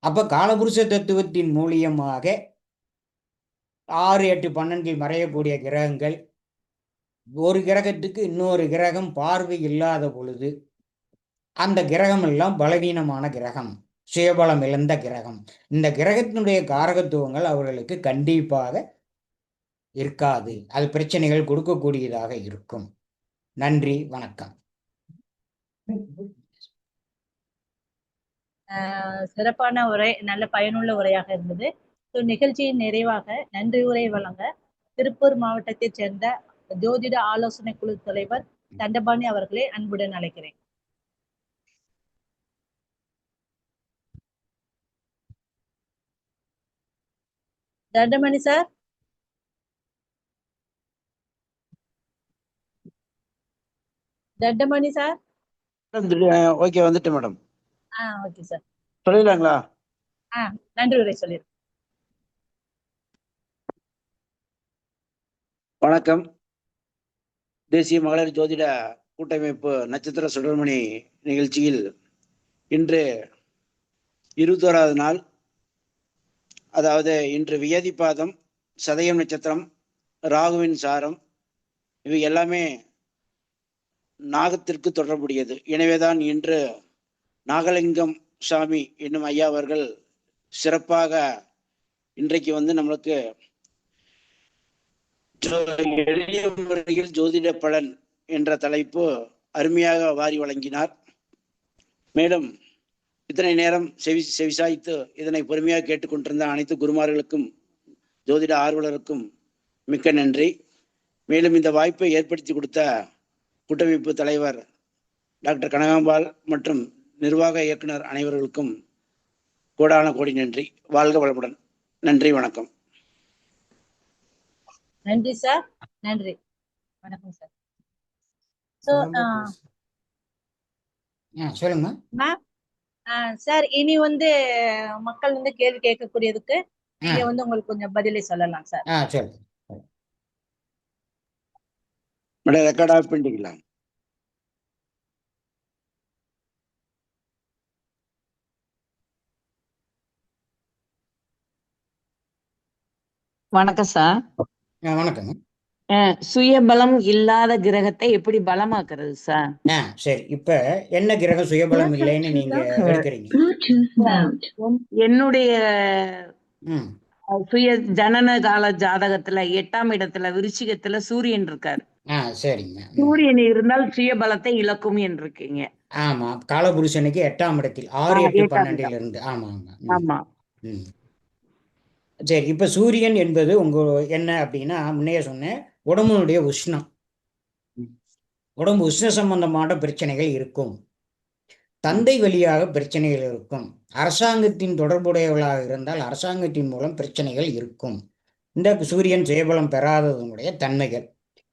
அப்போ காலபுருஷ தத்துவத்தின் மூலியமாக 6, 8, 12 மறையக்கூடிய கிரகங்கள், ஒரு கிரகத்துக்கு இன்னொரு கிரகம் பார்வை இல்லாத பொழுது அந்த கிரகம் எல்லாம் பலவீனமான கிரகம், சுயபலம் இழந்த கிரகம். இந்த கிரகத்தினுடைய காரகத்துவங்கள் அவர்களுக்கு கண்டிப்பாக இருக்காது. அது பிரச்சனைகள் கொடுக்கக்கூடியதாக இருக்கும். நன்றி, வணக்கம். சிறப்பான உரை, நல்ல பயனுள்ள உரையாக இருந்தது. நிகழ்ச்சியின் நிறைவாக நன்றி உரை வழங்க திருப்பூர் மாவட்டத்தைச் சேர்ந்த ஜோதிட ஆலோசனை குழு தலைவர் தண்டபாணி அவர்களை அன்புடன் அழைக்கிறேன். Dhandapani sir. Dhandapani sir. Okay, வந்துட்டேன் மேடம். ஓகே சார், சொல்லிடலாங்களா? நன்றி உரை சொல்லிடுறேன். வணக்கம். தேசிய மகளிர் ஜோதிட கூட்டமைப்பு நட்சத்திர சுடர்மணி நிகழ்ச்சியில் இன்று 21வது நாள், அதாவது இன்று வியதிபாதம், சதயம் நட்சத்திரம், ராகுவின் சாரம், இவை எல்லாமே நாகத்திற்கு தொடர்புடையது. எனவேதான் இன்று நாகலிங்கம் சாமி என்னும் ஐயா அவர்கள் சிறப்பாக இன்றைக்கு வந்து நம்மளுக்கு எளிய முறையில் ஜோதிட பலன் என்ற தலைப்பு அருமையாக வாரி வழங்கினார். மேலும் இத்தனை நேரம் செவிசாய்த்து இதனை பொறுமையாக கேட்டுக்கொண்டிருந்த அனைத்து குருமார்களுக்கும் ஜோதிட ஆர்வலருக்கும் மிக்க நன்றி. மேலும் இந்த வாய்ப்பை ஏற்படுத்தி கொடுத்த கூட்டமைப்பு தலைவர் டாக்டர் கனகாம்பாள் மற்றும் நிர்வாக இயக்குனர் அனைவர்களுக்கும் கோடான கோடி நன்றி. வாழ்க வளமுடன். நன்றி, வணக்கம். நன்றி சார். நன்றி, வணக்கம் சார். சொல்லுங்க மேம். சார், இனி வந்து மக்கள் வந்து கேள்வி கேட்கக்கூடியதுக்கு நீங்க வந்து உங்களுக்கு கொஞ்சம் பதிலை சொல்லலாம் சார். சொல்லுங்க மேடம். ரெக்கார்ட் ஆஃப் பண்ணிக்கலாம். வணக்கம் சார். வணக்கம். சுயபலம் இல்லாத கிரகத்தை எப்படி பலமாக்குறது சார்? சரி, இப்ப என்ன கிரகம் சுயபலம் இல்லைன்னு நீங்க எடுக்கிறீங்க? என்னுடைய சுய ஜனன கால ஜாதகத்துல 8ஆம் இடத்துல விருச்சிகத்துல சூரியன் இருக்காரு. சரிங்க. சூரியன் இருந்தால் சுயபலத்தை இழக்கும் என்று இருக்கீங்க. ஆமா, காலபுருஷனுக்கு 8ஆம் இடத்தில் 6, 8, 12 இருந்து. ஆமா ஆமா. சரி, இப்ப சூரியன் என்பது உங்க என்ன அப்படின்னா, முன்னையே சொன்னேன், உடம்புடைய உஷ்ணம், உடம்பு உஷ்ண சம்பந்தமான பிரச்சனைகள் இருக்கும். தந்தை வழியாக பிரச்சனைகள் இருக்கும். அரசாங்கத்தின் தொடர்புடையவர்களாக இருந்தால் அரசாங்கத்தின் மூலம் பிரச்சனைகள் இருக்கும். இந்த சூரியன் சுயபலம் பெறாததனுடைய தன்மைகள்.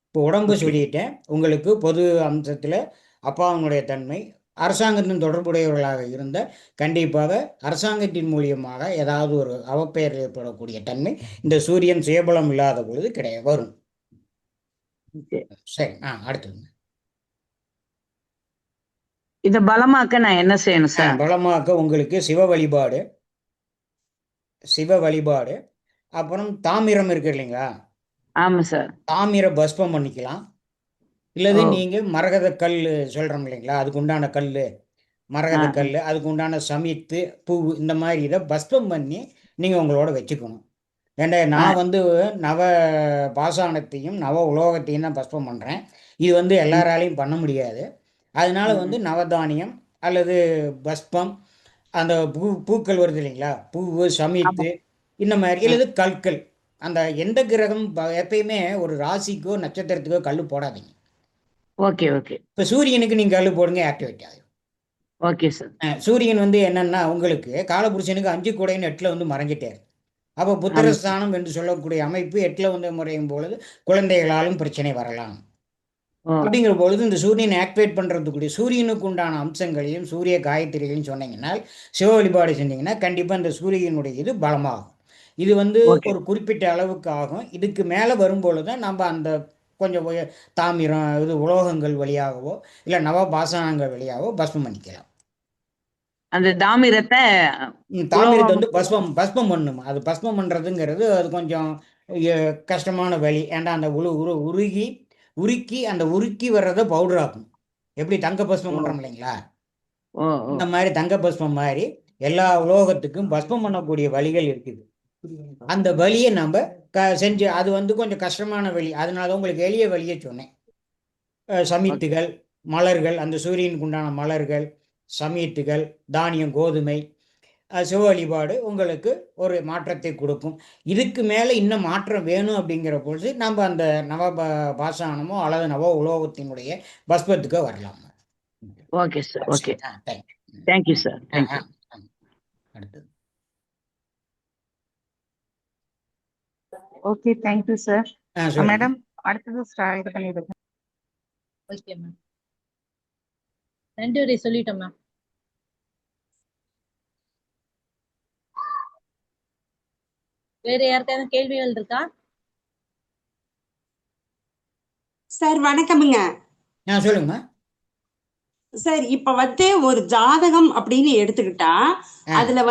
இப்போ உடம்பு சொல்லிட்டேன். உங்களுக்கு பொது அம்சத்துல அப்பாவனுடைய தன்மை, அரசாங்கத்தின் தொடர்புடையவர்களாக இருந்த கண்டிப்பாக அரசாங்கத்தின் மூலியமாக ஏதாவது ஒரு அவப்பெயர் ஏற்படக்கூடிய தன்மை இந்த சூரியன் சுயபலம் இல்லாத பொழுது வரும். சரி, அடுத்தது. இத பலமாக்க நான் என்ன செய்யணும் சார்? பலமாக்க உங்களுக்கு சிவ வழிபாடு, அப்புறம் தாமிரம் இருக்கு இல்லைங்களா? ஆமா சார். தாமிர பஸ்பம் பண்ணிக்கலாம். இல்லது நீங்க மரகத கல் சொல்றோம் இல்லைங்களா, அதுக்கு உண்டான கல், மரகத கல், அதுக்கு உண்டான சமித்து பூ, இந்த மாதிரி இதை பஸ்பம் பண்ணி நீங்க உங்களோட வச்சுக்கணும். ஏண்டா நான் வந்து நவ பாசானத்தையும் நவ உலோகத்தையும் தான் பஸ்பம் பண்றேன். இது வந்து எல்லாராலையும் பண்ண முடியாது. அதனால வந்து நவதானியம் அல்லது பஸ்பம், அந்த பூக்கள் வருது இல்லைங்களா, பூவு, சமித்து, இந்த மாதிரி, இல்லது கற்கள். அந்த எந்த கிரகம் எப்பயுமே ஒரு ராசிக்கோ நட்சத்திரத்துக்கோ கல் போடாதீங்க. ஓகே ஓகே இப்போ சூரியனுக்கு நீங்க கல் போடுங்க, ஆக்டிவேட் ஆகும். Okay sir. சூரியன் என்னன்னா உங்களுக்கு காலபுருஷனுக்கு 5 கூடைன்னு 8ல் மறைஞ்சிட்டாரு. அப்போ ஆமா. புத்திரஸ்தானம் என்று சொல்லக்கூடிய அமைப்பு 8ல் முறையும் பொழுது குழந்தைகளாலும் பிரச்சனை வரலாம். ஓ அப்படிங்கிற பொழுது இந்த சூரியனை ஆக்டிவேட் பண்றதுக்குரிய சூரியனுக்கு உண்டான அம்சங்களையும் சூரிய காயத்ரிகளையும் சொன்னீங்கன்னா, சிவ வழிபாடு செஞ்சீங்கன்னா கண்டிப்பா இந்த சூரியனுடைய இது பலமாகும். இது ஓகே ஒரு குறிப்பிட்ட அளவுக்கு ஆகும். இதுக்கு மேல வரும்பொழுது தான் நம்ம அந்த கொஞ்சம் தாமிரம் இது உலோகங்கள் வழியாகவோ இல்ல நவபாசானங்கள் வழியாகவோ பஸ்மம் பண்ணிக்கலாம். அந்த தாமிரத்தை தாமிரத்தை உலோகம் பஸ்மம் பண்ணுமா. அது பஸ்மம் பண்றதுங்கிறது அது கொஞ்சம் கஷ்டமான வழி. ஏன்டா அந்த உருக்கி அந்த உருக்கி வர்றதை பவுடர் ஆகும். எப்படி தங்க பஸ்மம் பண்றோம் இல்லைங்களா, ஓ ஓ இந்த மாதிரி தங்க பஸ்மம் மாதிரி எல்லா உலோகத்துக்கும் பஸ்மம் பண்ணக்கூடிய வழிகள் இருக்குது. அந்த வழியை நம்ம செஞ்சு அது கொஞ்சம் கஷ்டமான வழி. அதனால உங்களுக்கு எளிய வழியை சொன்னேன். சமீத்துகள், மலர்கள், அந்த சூரியனுக்கு உண்டான மலர்கள், சமீத்துகள், தானியம், கோதுமை, சிவ வழிபாடு உங்களுக்கு ஒரு மாற்றத்தை கொடுக்கும். இதுக்கு மேலே இன்னும் மாற்றம் வேணும் அப்படிங்கிற பொழுது நம்ம அந்த பாசானமோ அல்லது நவ உலோகத்தினுடைய பஸ்பத்துக்கோ வரலாம். Okay sir. Okay, thank you. Thank you sir. Thank you. அடுத்தது. Okay, thank you sir. சொல்லுங்க. மேடம், அடுத்தது இது பண்ணிடுங்க. Okay ma'am. 2 வரை சொல்லிட்டோம் மேம். வேற யாருக்காவது கேள்விகள் இருக்கா? சார் வணக்கமுங்க. சொல்லுங்கம்மா. சார் இப்ப ஒரு ஜாதகம் அப்படின்னு எடுத்துக்கிட்டா அதுல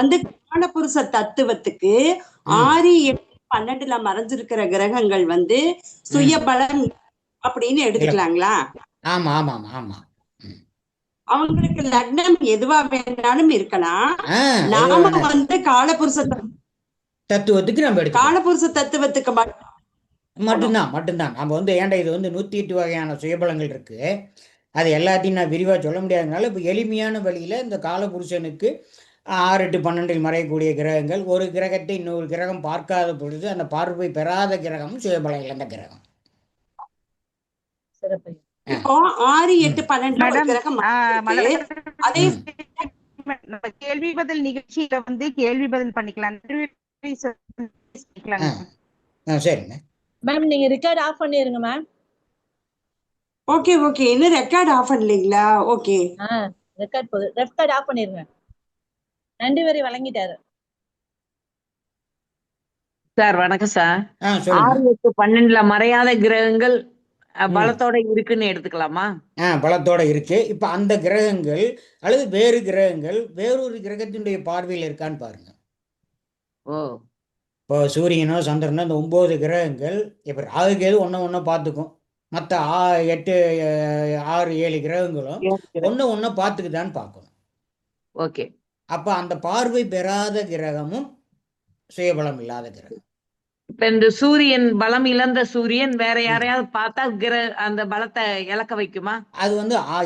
காலபுருஷ தத்துவத்துக்கு 6, 8, 12ல மறைஞ்சிருக்கிற கிரகங்கள் சுய பலம் அப்படின்னு எடுத்துக்கலாங்களா? ஆமா ஆமா ஆமா. அவங்களுக்கு லக்னம் எதுவா வேணாலும் இருக்கலாம். நாம காலபுருஷ தத்துவத்துக்கு நம்ம காலபுருஷ தத்துவத்துக்கு மட்டும்தான் நம்ம ஏன்டா இது 108 வகையான சுயபலங்கள் இருக்கு. அது எல்லாத்தையும் நான் விரிவாக சொல்ல முடியாதனால இப்போ எளிமையான வழியில் இந்த காலபுருஷனுக்கு 6, 8, 12ல் மறையக்கூடிய கிரகங்கள், ஒரு கிரகத்தை இன்னொரு கிரகம் பார்க்காத பொழுது அந்த பார்வை பெறாத கிரகமும் சுயபலம் இழந்த கிரகம். இப்போ 6, 8, 12 கிரகம் அதே கேள்வி பதில் நிகழ்ச்சியில கேள்வி பதில் பண்ணிக்கலாம். சரிங்க மேம், நீங்க ரெக்கார்ட் ஆஃப் பண்ணிருங்க மேம். Okay okay. இன்னும் ரெக்கார்ட் ஆஃப் பண்ணலீங்களா? ஓகே, ரெக்கார்ட் ஆஃப் பண்ணிருங்க. 2 வரை வழங்கிட்டாரு சார். வணக்கம் சார். 6, 8, 12ல மறையாத கிரகங்கள் பலத்தோட இருக்குன்னு எடுத்துக்கலாமா? பலத்தோட இருக்கு. இப்ப அந்த கிரகங்கள் அல்லது வேறு கிரகங்கள் வேறொரு கிரகத்தினுடைய பார்வையில் இருக்கான்னு பாருங்க. ஓ இப்போ சூரியனோ சந்திரனோ இந்த 9 கிரகங்கள் இப்ப ராகுக்கு எது ஒன்ன பார்த்துக்கும். மற்ற 8, 6, 7 கிரகங்களும் ஒன்ன பார்த்துக்குதான்னு பார்க்கணும். ஓகே. அப்ப அந்த பார்வை பெறாத கிரகமும் சுயபலம் இல்லாத கிரகம். இப்ப இந்த சூரியன் பலம் இழந்த சூரியன் வேற யாரையாவது பார்த்தா அந்த பலத்தை இழக்க வைக்குமா? அது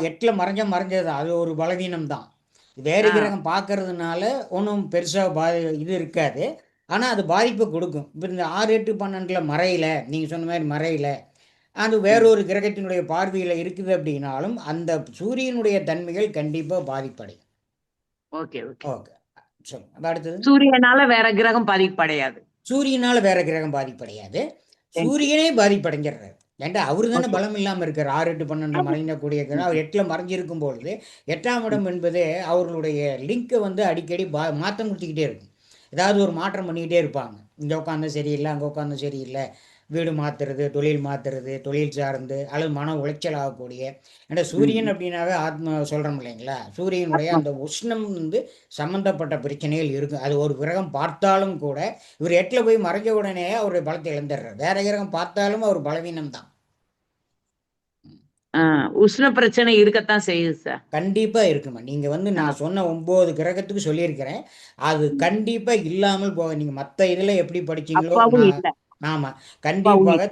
8ல் மறைஞ்சது அது ஒரு பலவீனம் தான். வேறு கிரகம் பார்க்கறதுனால ஒன்றும் பெருசா இது இருக்காது. ஆனா அது பாதிப்பை கொடுக்கும். இப்போ இந்த 6, 8, 12ல மறையில நீங்க சொன்ன மாதிரி மறையில அது வேறொரு கிரகத்தினுடைய பார்வையில இருக்குது அப்படின்னாலும் அந்த சூரியனுடைய தன்மைகள் கண்டிப்பா பாதிப்படையும். Okay okay okay. சொல்லுங்க. அடுத்தது. சூரியனால வேற கிரகம் பாதிப்படையாது. சூரியனால வேற கிரகம் பாதிப்படையாது. சூரியனே பாதிப்படைஞ்சிடுறாரு. ஏன்டா அவரு தானே பலம் இல்லாம இருக்காரு. 6, 8, 12 மறைஞ்சக்கூடிய கிரகம் அவர் 8ல் மறைஞ்சிருக்கும் பொழுது 8ஆம் இடம் என்பதே அவர்களுடைய லிங்கை அடிக்கடி மாற்றம் கொடுத்துக்கிட்டே இருக்கும். ஏதாவது ஒரு மாற்றம் பண்ணிக்கிட்டே இருப்பாங்க. இங்கே உட்காந்து சரியில்லை, அங்கே உட்காந்து சரியில்லை, வீடு மாற்றுறது, தொழில் சார்ந்து அல்லது மன உளைச்சல் ஆகக்கூடிய. ஏன்னா சூரியன் அப்படின்னாவே ஆத்மா சொல்கிறோம் இல்லைங்களா, சூரியனுடைய அந்த உஷ்ணம் சம்மந்தப்பட்ட பிரச்சனைகள் இருக்கும். அது ஒரு கிரகம் பார்த்தாலும் கூட இவர் 8ல் போய் மறைஞ்ச உடனே அவருடைய பலத்தை இழந்துடுறார். வேற கிரகம் பார்த்தாலும் அவர் பலவீனம் தான். உஷ்ண பிரச்சனை இருக்கத்தான் செய்யுது சார். கண்டிப்பா இருக்குமா. நீங்க நான் சொன்ன 9 கிரகத்துக்கு சொல்லியிருக்கிறேன். அது கண்டிப்பா இல்லாமல் போக. நீங்க மத்த இதுல எப்படி படிச்சீங்களோ ஆமா கண்டிப்பாக.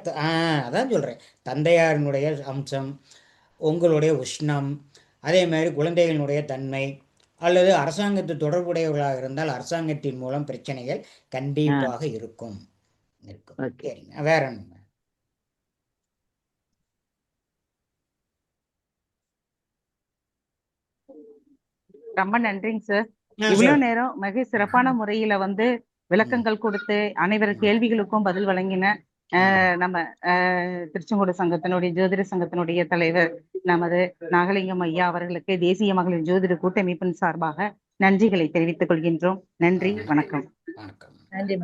அதான் சொல்றேன். தந்தையாரினுடைய அம்சம், உங்களுடைய உஷ்ணம், அதே மாதிரி குழந்தைகளுடைய தன்மை அல்லது அரசாங்கத்து தொடர்புடையவர்களாக இருந்தால் அரசாங்கத்தின் மூலம் பிரச்சனைகள் கண்டிப்பாக இருக்கும். சரிங்க. வேற என்ன? ரொம்ப நன்றிங்க சார். இவ்வளவு நேரம் மிக சிறப்பான முறையில வந்து விளக்கங்கள் கொடுத்து அனைவர் கேள்விகளுக்கும் பதில் வழங்கின நம்ம திருச்செங்கோடு சங்கத்தினுடைய ஜோதிட சங்கத்தினுடைய தலைவர் நமது நாகலிங்கம் ஐயா அவர்களுக்கு தேசிய மகளிர் ஜோதிட கூட்டமைப்பின் சார்பாக நன்றிகளை தெரிவித்துக் கொள்கின்றோம். நன்றி, வணக்கம். நன்றி.